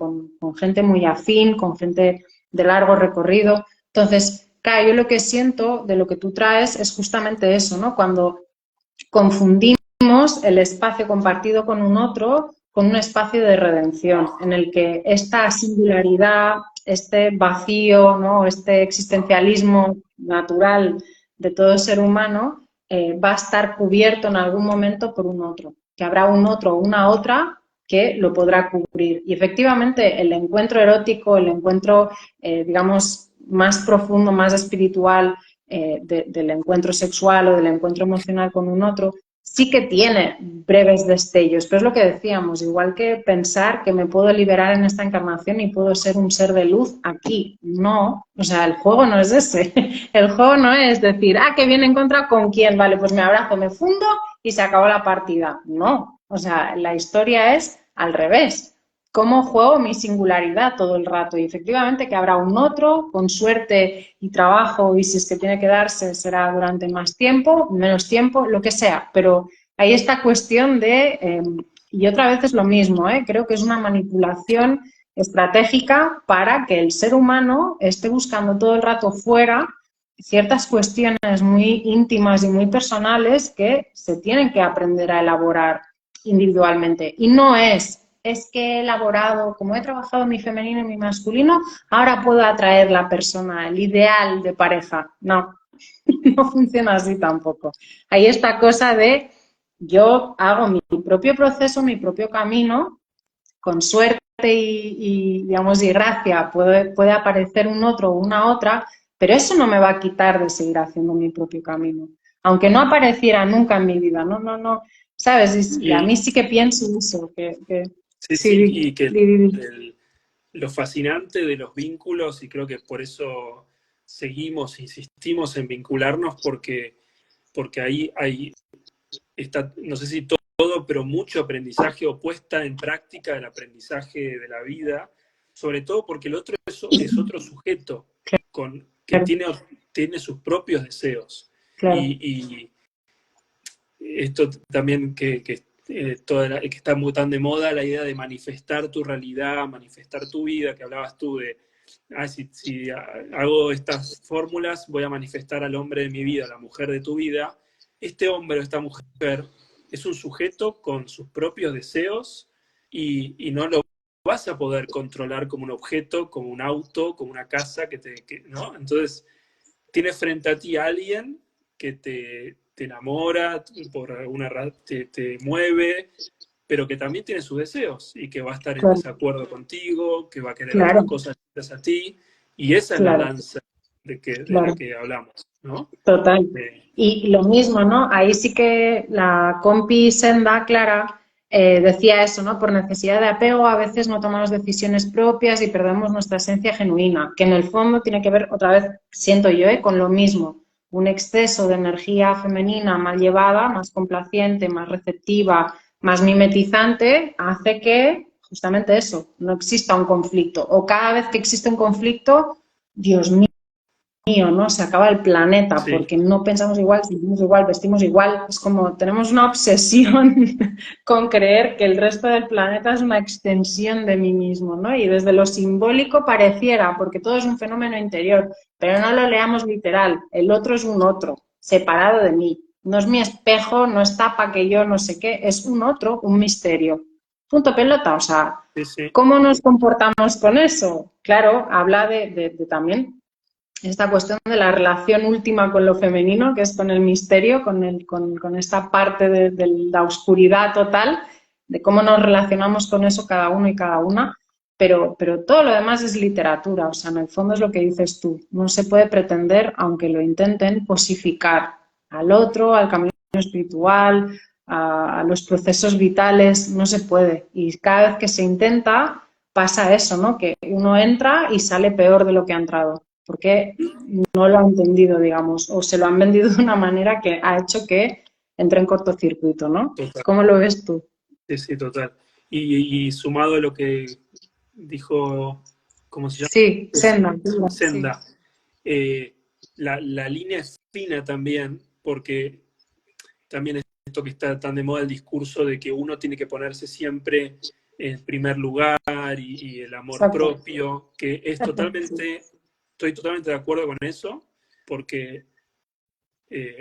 gente muy afín, con gente de largo recorrido. Entonces, claro, yo lo que siento de lo que tú traes es justamente eso, ¿no? Cuando confundimos el espacio compartido con un otro con un espacio de redención, en el que esta singularidad, este vacío, ¿no? Este existencialismo natural de todo ser humano va a estar cubierto en algún momento por un otro, que habrá un otro o una otra que lo podrá cubrir. Y efectivamente el encuentro erótico, el encuentro, digamos, más profundo, más espiritual del encuentro sexual o del encuentro emocional con un otro, sí que tiene breves destellos, pero es lo que decíamos, igual que pensar que me puedo liberar en esta encarnación y puedo ser un ser de luz aquí, no, o sea, el juego no es ese, el juego no es decir, ah, que viene en contra con quién, vale, pues me abrazo, me fundo y se acabó la partida, no, o sea, la historia es al revés, cómo juego mi singularidad todo el rato y efectivamente que habrá un otro, con suerte y trabajo y si es que tiene que darse será durante más tiempo, menos tiempo, lo que sea, pero hay esta cuestión de, y otra vez es lo mismo, creo que es una manipulación estratégica para que el ser humano esté buscando todo el rato fuera ciertas cuestiones muy íntimas y muy personales que se tienen que aprender a elaborar individualmente. Y no es que he elaborado, como he trabajado mi femenino y mi masculino, ahora puedo atraer la persona, el ideal de pareja. No, no funciona así tampoco. Hay esta cosa de yo hago mi propio proceso, mi propio camino, con suerte digamos, y gracia puede aparecer un otro o una otra, pero eso no me va a quitar de seguir haciendo mi propio camino. Aunque no apareciera nunca en mi vida, no, no, no, ¿sabes? Y a mí sí que pienso eso, Sí, sí, sí, y que lo fascinante de los vínculos, y creo que por eso seguimos, insistimos en vincularnos, porque ahí hay, está, no sé si todo, pero mucho aprendizaje o puesta en práctica del aprendizaje de la vida, sobre todo porque el otro es otro sujeto que claro, tiene sus propios deseos. claro, Y esto también que está muy tan de moda, la idea de manifestar tu realidad, manifestar tu vida, que hablabas tú de, si hago estas fórmulas, voy a manifestar al hombre de mi vida, a la mujer de tu vida. Este hombre o esta mujer es un sujeto con sus propios deseos y no lo vas a poder controlar como un objeto, como un auto, como una casa, ¿no? Entonces, tienes frente a ti a alguien que te enamora, por alguna razón te mueve, pero que también tiene sus deseos y que va a estar en claro, desacuerdo contigo, que va a querer otras claro, cosas distintas a ti, y esa es la claro, danza de la claro. que hablamos, ¿no? Total. Eh, Y lo mismo, ¿no? Ahí sí que la compi Senda, Clara, decía eso, ¿no? Por necesidad de apego a veces no tomamos decisiones propias y perdemos nuestra esencia genuina, que en el fondo tiene que ver, otra vez, siento yo, con lo mismo. Un exceso de energía femenina mal llevada, más complaciente, más receptiva, más mimetizante, hace que justamente eso, no exista un conflicto. O cada vez que existe un conflicto, Dios mío, ¿no? Se acaba el planeta sí, porque no pensamos igual, sentimos igual, vestimos igual. Es como tenemos una obsesión con creer que el resto del planeta es una extensión de mí mismo, ¿no? Y desde lo simbólico pareciera, porque todo es un fenómeno interior, pero no lo leamos literal. El otro es un otro, separado de mí. No es mi espejo, no es tapa que yo no sé qué, es un otro, un misterio. Punto pelota, o sea, sí, sí, ¿cómo nos comportamos con eso? Claro, habla de también esta cuestión de la relación última con lo femenino, que es con el misterio, con esta parte de la oscuridad total, de cómo nos relacionamos con eso cada uno y cada una, pero todo lo demás es literatura, o sea, en el fondo es lo que dices tú, no se puede pretender, aunque lo intenten, cosificar al otro, al camino espiritual, a los procesos vitales, no se puede. Y cada vez que se intenta, pasa eso, ¿no? Que uno entra y sale peor de lo que ha entrado porque no lo ha entendido, digamos, o se lo han vendido de una manera que ha hecho que entre en cortocircuito, ¿no? total, ¿Cómo lo ves tú? sí, sí, total. Y sumado a lo que dijo, ¿cómo se llama? Sí, senda, sí, Senda. Eh, la línea es fina también, porque también esto que está tan de moda el discurso de que uno tiene que ponerse siempre en primer lugar y el amor exacto. propio, que es Sí, estoy totalmente de acuerdo con eso, porque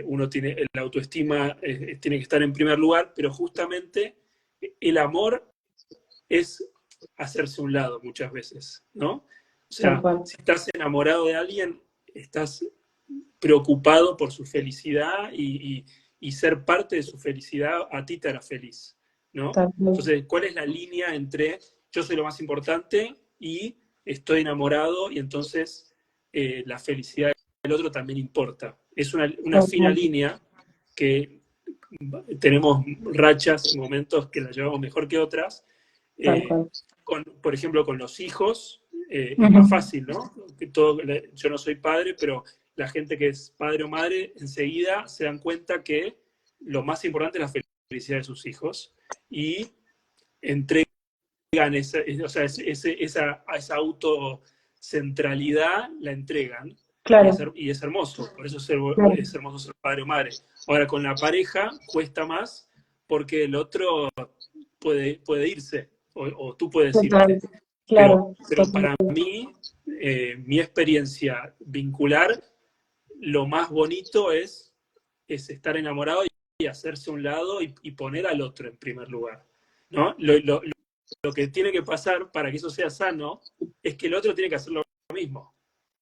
uno tiene, la autoestima tiene que estar en primer lugar, pero justamente el amor es hacerse un lado muchas veces, ¿no? O tal sea, cual. si estás enamorado de alguien, estás preocupado por su felicidad y ser parte de su felicidad a ti te hará feliz, ¿no? Entonces, ¿cuál es la línea entre yo soy lo más importante y estoy enamorado y entonces la felicidad del otro también importa? Es una fina línea que tenemos rachas, momentos que la llevamos mejor que otras. Por ejemplo, con los hijos es más fácil, ¿no? Yo no soy padre, pero la gente que es padre o madre enseguida se dan cuenta que lo más importante es la felicidad de sus hijos y entregan esa autocentralidad, la entregan. Claro. Y es hermoso, por eso es hermoso ser padre o madre. Ahora, con la pareja cuesta más porque el otro puede irse o tú puedes irte. Claro. Pero para mí, mi experiencia vincular, lo más bonito es estar enamorado y hacerse a un lado y poner al otro en primer lugar, ¿no? Lo que tiene que pasar para que eso sea sano es que el otro tiene que hacer lo mismo.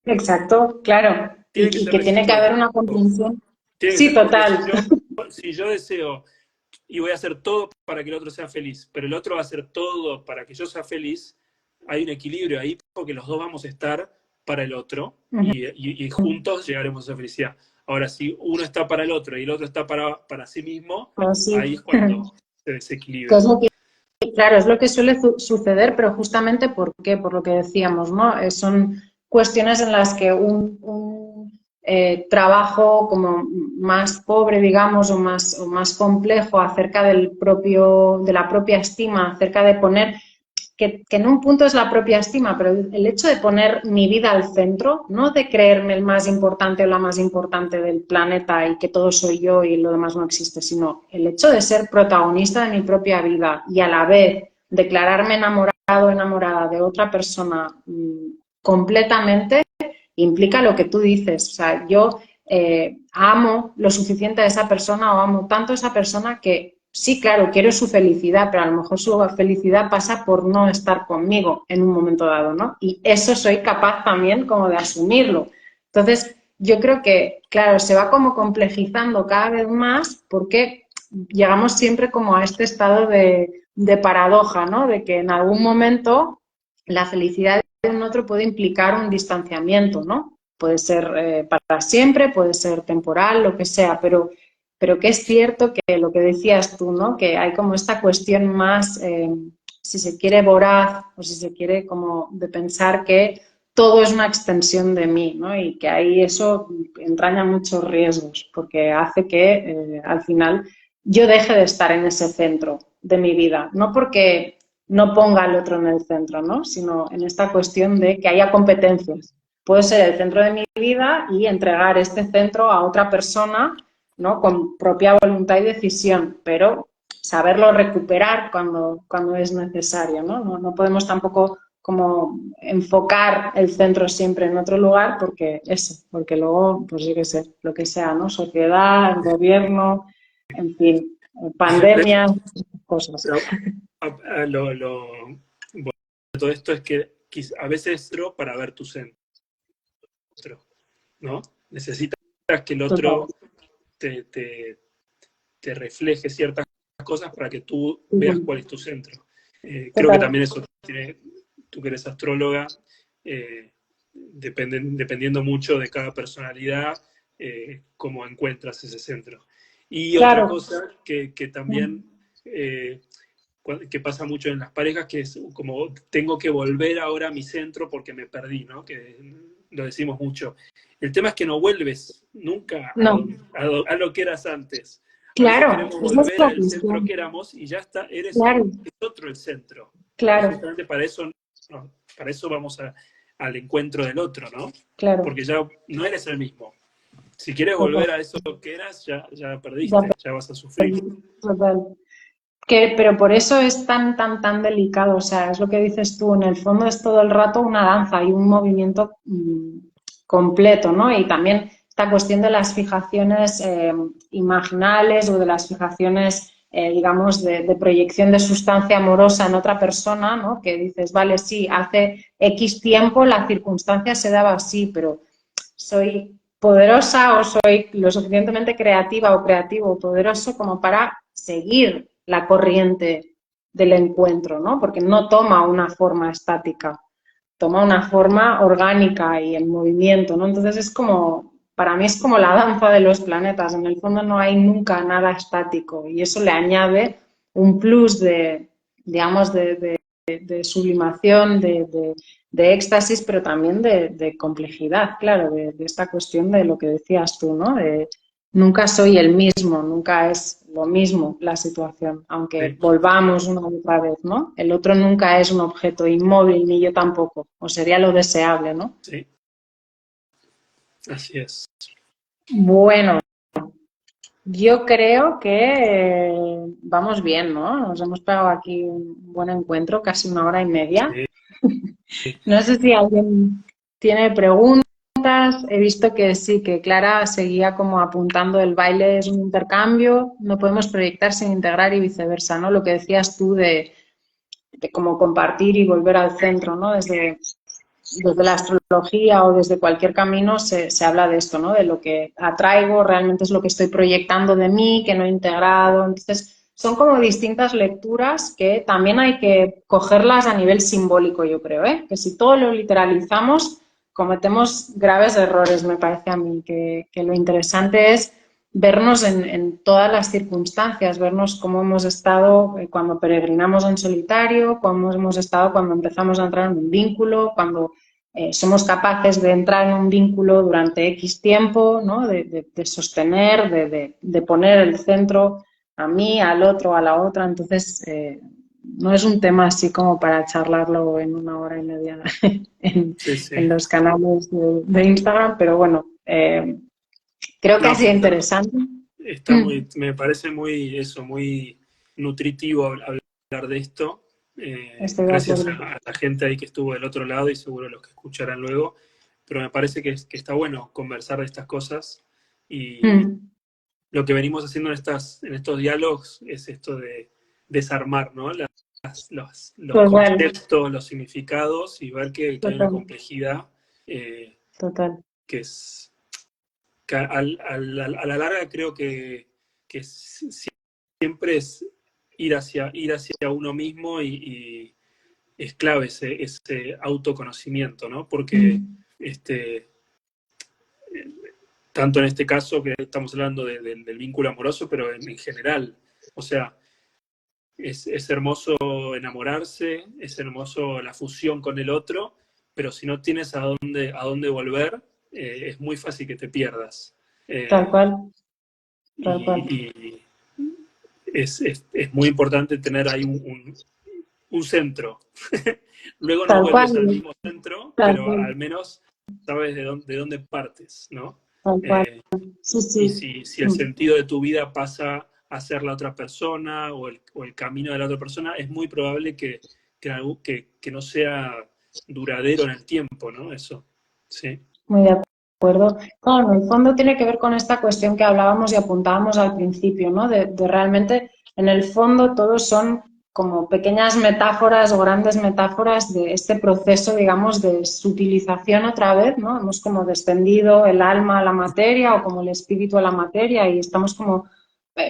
Exacto, claro. Y que tiene que haber una comprensión. Sí, total. Si yo deseo y voy a hacer todo para que el otro sea feliz, pero el otro va a hacer todo para que yo sea feliz, hay un equilibrio ahí porque los dos vamos a estar para el otro y juntos llegaremos a esa felicidad. Ahora, si uno está para el otro y el otro está para sí mismo, ahí es cuando se desequilibra. Claro, es lo que suele suceder, pero justamente ¿por qué? Por lo que decíamos, ¿no? Son cuestiones en las que un trabajo como más pobre, digamos, o más complejo acerca de la propia estima, acerca de poner, que en un punto es la propia estima, pero el hecho de poner mi vida al centro, no de creerme el más importante o la más importante del planeta y que todo soy yo y lo demás no existe, sino el hecho de ser protagonista de mi propia vida y a la vez declararme enamorado o enamorada de otra persona completamente, implica lo que tú dices. O sea, yo amo lo suficiente a esa persona o amo tanto a esa persona que sí, claro, quiero su felicidad, pero a lo mejor su felicidad pasa por no estar conmigo en un momento dado, ¿no? Y eso soy capaz también como de asumirlo. Entonces, yo creo que, claro, se va como complejizando cada vez más porque llegamos siempre como a este estado de paradoja, ¿no? De que en algún momento la felicidad de un otro puede implicar un distanciamiento, ¿no? Puede ser para siempre, puede ser temporal, lo que sea, pero que es cierto que lo que decías tú, ¿no? Que hay como esta cuestión más, si se quiere, voraz, o si se quiere como de pensar que todo es una extensión de mí, ¿no? Y que ahí eso entraña muchos riesgos, porque hace que al final yo deje de estar en ese centro de mi vida, no porque no ponga al otro en el centro, ¿no? Sino en esta cuestión de que haya competencias. Puedo ser el centro de mi vida y entregar este centro a otra persona, ¿no? Con propia voluntad y decisión, pero saberlo recuperar cuando es necesario, ¿no? No podemos tampoco como enfocar el centro siempre en otro lugar porque luego, pues yo qué sé, lo que sea, ¿no? Sociedad, gobierno, en fin, pandemias, cosas. Bueno, todo esto es que a veces para ver tu centro, ¿no? Necesitas que el otro te refleje ciertas cosas para que tú veas cuál es tu centro. Creo que también eso tú que eres astróloga, dependiendo mucho de cada personalidad, cómo encuentras ese centro. Y otra cosa que también que pasa mucho en las parejas, que es como tengo que volver ahora a mi centro porque me perdí, ¿no? Que lo decimos mucho. El tema es que no vuelves nunca a lo que eras antes. Claro. Queremos volver al centro que éramos y ya está, es otro el centro. Claro. Y justamente para eso vamos al encuentro del otro, ¿no? Claro. Porque ya no eres el mismo. Si quieres volver a eso que eras, ya perdiste, ya vas a sufrir. Total. Pero por eso es tan delicado, o sea, es lo que dices tú, en el fondo es todo el rato una danza y un movimiento completo, ¿no? Y también esta cuestión de las fijaciones imaginales o de las fijaciones, digamos, de proyección de sustancia amorosa en otra persona, ¿no? Que dices, vale, sí, hace X tiempo la circunstancia se daba así, pero soy poderosa o soy lo suficientemente creativa o creativo o poderoso como para seguir la corriente del encuentro, ¿no? Porque no toma una forma estática, toma una forma orgánica y en movimiento, ¿no? Entonces es como, para mí es como la danza de los planetas, en el fondo no hay nunca nada estático y eso le añade un plus de, digamos, de sublimación, de éxtasis, pero también de complejidad, claro, de esta cuestión de lo que decías tú, ¿no? De, nunca soy el mismo, nunca es lo mismo la situación, aunque Sí, volvamos una y otra vez, ¿no? El otro nunca es un objeto inmóvil, ni yo tampoco, o sería lo deseable, ¿no? sí, así es. Bueno, yo creo que vamos bien, ¿no? Nos hemos pegado aquí un buen encuentro, casi 1 hora y media. Sí, No sé si alguien tiene preguntas. He visto que sí, que Clara seguía como apuntando el baile es un intercambio, no podemos proyectar sin integrar y viceversa, ¿no? Lo que decías tú de cómo compartir y volver al centro, ¿no? Desde la astrología o desde cualquier camino se habla de esto, ¿no? De lo que atraigo, realmente es lo que estoy proyectando de mí, que no he integrado. Entonces, son como distintas lecturas que también hay que cogerlas a nivel simbólico, yo creo, ¿eh? Que si todo lo literalizamos, cometemos graves errores, me parece a mí, que lo interesante es vernos en todas las circunstancias, vernos cómo hemos estado cuando peregrinamos en solitario, cómo hemos estado cuando empezamos a entrar en un vínculo, cuando somos capaces de entrar en un vínculo durante X tiempo, ¿no? De sostener, de poner el centro a mí, al otro, a la otra. Entonces, no es un tema así como para charlarlo en 1 hora y media sí, sí. en los canales de Instagram, pero bueno, creo que ha No, sido pero interesante. está muy, me parece muy, eso, muy nutritivo hablar de esto. Estoy de Gracias acuerdo. a la gente ahí que estuvo del otro lado y seguro los que escucharán luego. Pero me parece que está bueno conversar de estas cosas. Y Mm, lo que venimos haciendo en estos diálogos es esto de desarmar, ¿no? Los total, conceptos, los significados y ver que hay una total, complejidad eh, total. que es que a la larga creo que siempre es ir hacia uno mismo y es clave ese autoconocimiento, ¿no? Porque Mm, este, tanto en este caso que estamos hablando del vínculo amoroso, pero en general, o sea, es hermoso enamorarse, es hermoso la fusión con el otro, pero si no tienes a dónde volver, es muy fácil que te pierdas. tal Eh, cual, tal cual. y es muy importante tener ahí un centro. Luego no Tal vuelves al cual, mismo centro, tal pero cual, al menos sabes de dónde partes, ¿no? tal cual. Eh, Sí, y sí. si el Mm. sentido de tu vida pasa a ser la otra persona o el camino de la otra persona, es muy probable que no sea duradero en el tiempo, ¿no? Eso, sí. Muy de acuerdo. Claro, en el fondo tiene que ver con esta cuestión que hablábamos y apuntábamos al principio, ¿no? De realmente, en el fondo, todos son como pequeñas metáforas o grandes metáforas de este proceso, digamos, de sutilización otra vez, ¿no? Hemos como descendido el alma a la materia o como el espíritu a la materia y estamos como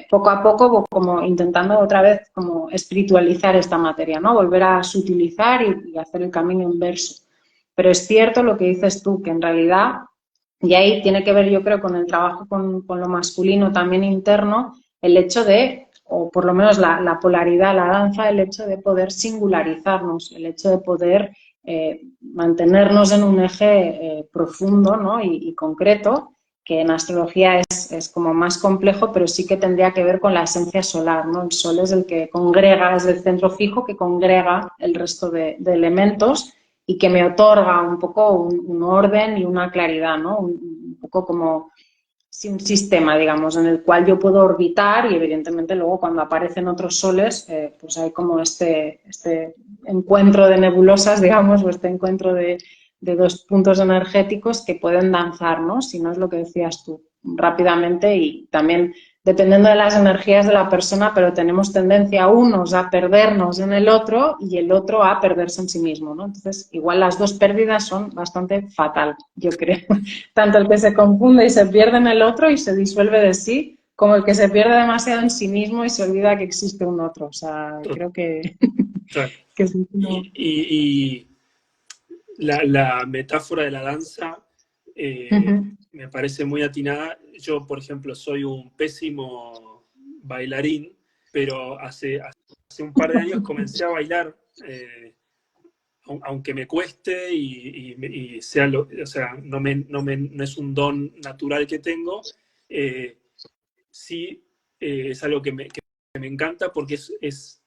poco a poco como intentando otra vez como espiritualizar esta materia, ¿no? Volver a sutilizar y hacer el camino inverso. Pero es cierto lo que dices tú, que en realidad, y ahí tiene que ver yo creo con el trabajo con lo masculino también interno, el hecho de, o por lo menos la polaridad, la danza, el hecho de poder singularizarnos, el hecho de poder mantenernos en un eje profundo, ¿no? y concreto, que en astrología es como más complejo, pero sí que tendría que ver con la esencia solar, ¿no? El sol es el que congrega, es el centro fijo que congrega el resto de elementos y que me otorga un poco un orden y una claridad, ¿no? Un poco como sí, un sistema, digamos, en el cual yo puedo orbitar y evidentemente luego cuando aparecen otros soles, pues hay como este encuentro de nebulosas, digamos, o este encuentro de dos puntos energéticos que pueden danzar, ¿no? Si no es lo que decías tú, rápidamente y también dependiendo de las energías de la persona, pero tenemos tendencia unos a perdernos en el otro y el otro a perderse en sí mismo, ¿no? Entonces, igual las dos pérdidas son bastante fatal, yo creo. Tanto el que se confunde y se pierde en el otro y se disuelve de sí, como el que se pierde demasiado en sí mismo y se olvida que existe un otro. O sea, creo que, Total. que sí, no. Y la metáfora de la danza Ujú. me parece muy atinada. Yo, por ejemplo, soy un pésimo bailarín, pero hace un par de años comencé a bailar, aunque me cueste y sea, o sea no es un don natural que tengo, sí es algo que me encanta porque es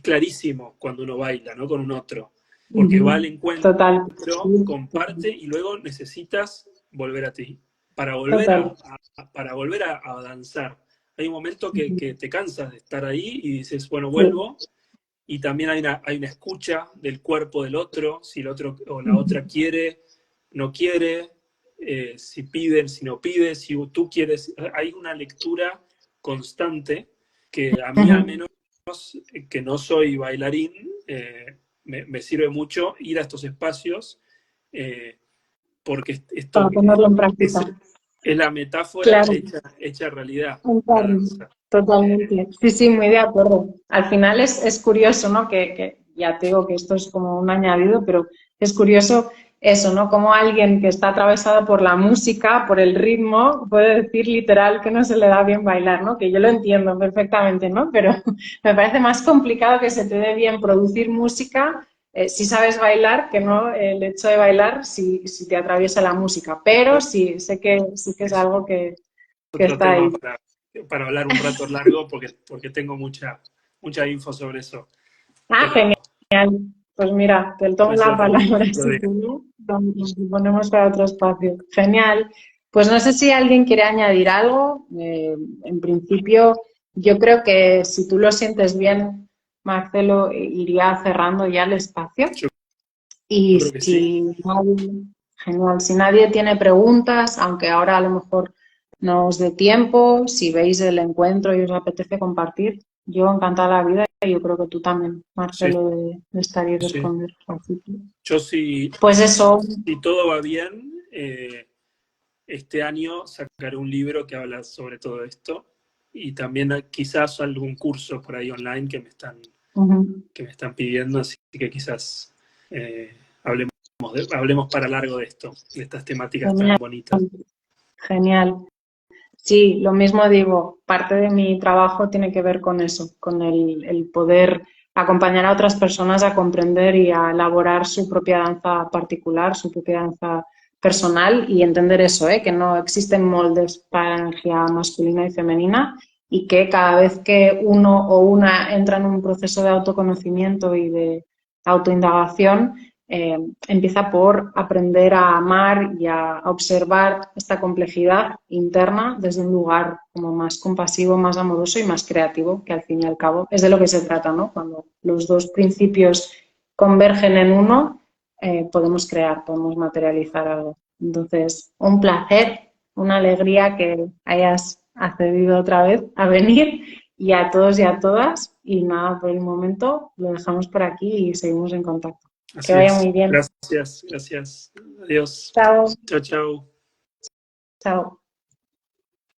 clarísimo cuando uno baila, ¿no? Con un otro, porque va al Ujú. encuentro, Total. Sí, comparte y luego necesitas volver a ti total. para volver a danzar. Hay un momento que Ujú. te cansas de estar ahí y dices, bueno, Sí. vuelvo, y también hay una escucha del cuerpo del otro, si el otro o la Ujú. otra quiere, no quiere, si piden, si no pide, si tú quieres. Hay una lectura constante que a mí al Ujú. menos, que no soy bailarín, me sirve mucho ir a estos espacios, eh, porque Para esto ponerlo en práctica. es la metáfora Claro. hecha realidad, Un la carne, danza. totalmente. Sí, sí, muy de acuerdo. Al final es curioso, ¿no? Que ya te digo que esto es como un añadido, pero es curioso eso, ¿no? Como alguien que está atravesado por la música, por el ritmo, puede decir literal que no se le da bien bailar, ¿no? Que yo lo entiendo perfectamente, ¿no? Pero me parece más complicado que se te dé bien producir música si sabes bailar que no el hecho de bailar si te atraviesa la música. Pero sí, sé que sí que es Es algo que otro está ahí. tema para hablar un rato largo porque tengo mucha info sobre eso. Ah, Pero genial. Pues mira, te tomo puede ser la palabra otro si día. tú nos ponemos para otro espacio. Genial. Pues no sé si alguien quiere añadir algo. En principio, yo creo que si tú lo sientes bien, Marcelo, iría cerrando ya el espacio. Yo Y creo que sí. genial, si nadie tiene preguntas, aunque ahora a lo mejor no os dé tiempo, si veis el encuentro y os apetece compartir, yo encantada la vida y yo creo que tú también, Sí, Marcelo, de estar y sí. responder. Así que, Yo pues eso, si todo va bien, este año sacaré un libro que habla sobre todo esto y también quizás algún curso por ahí online ujú, que me están pidiendo, así que quizás hablemos, hablemos para largo de esto, de estas temáticas tan genial, bonitas. genial. Sí, lo mismo digo, parte de mi trabajo tiene que ver con eso, con el poder acompañar a otras personas a comprender y a elaborar su propia danza particular, su propia danza personal y entender eso, que no existen moldes para la energía masculina y femenina y que cada vez que uno o una entra en un proceso de autoconocimiento y de autoindagación, empieza por aprender a amar y a observar esta complejidad interna desde un lugar como más compasivo, más amoroso y más creativo, que al fin y al cabo es de lo que se trata, ¿no? Cuando los dos principios convergen en uno, podemos crear, podemos materializar algo. Entonces, un placer, una alegría que hayas accedido otra vez a venir y a todos y a todas. Y nada, por el momento lo dejamos por aquí y seguimos en contacto. Que Así vaya es. muy bien. Gracias, gracias. Adiós. Chao, Chao, chao. chao.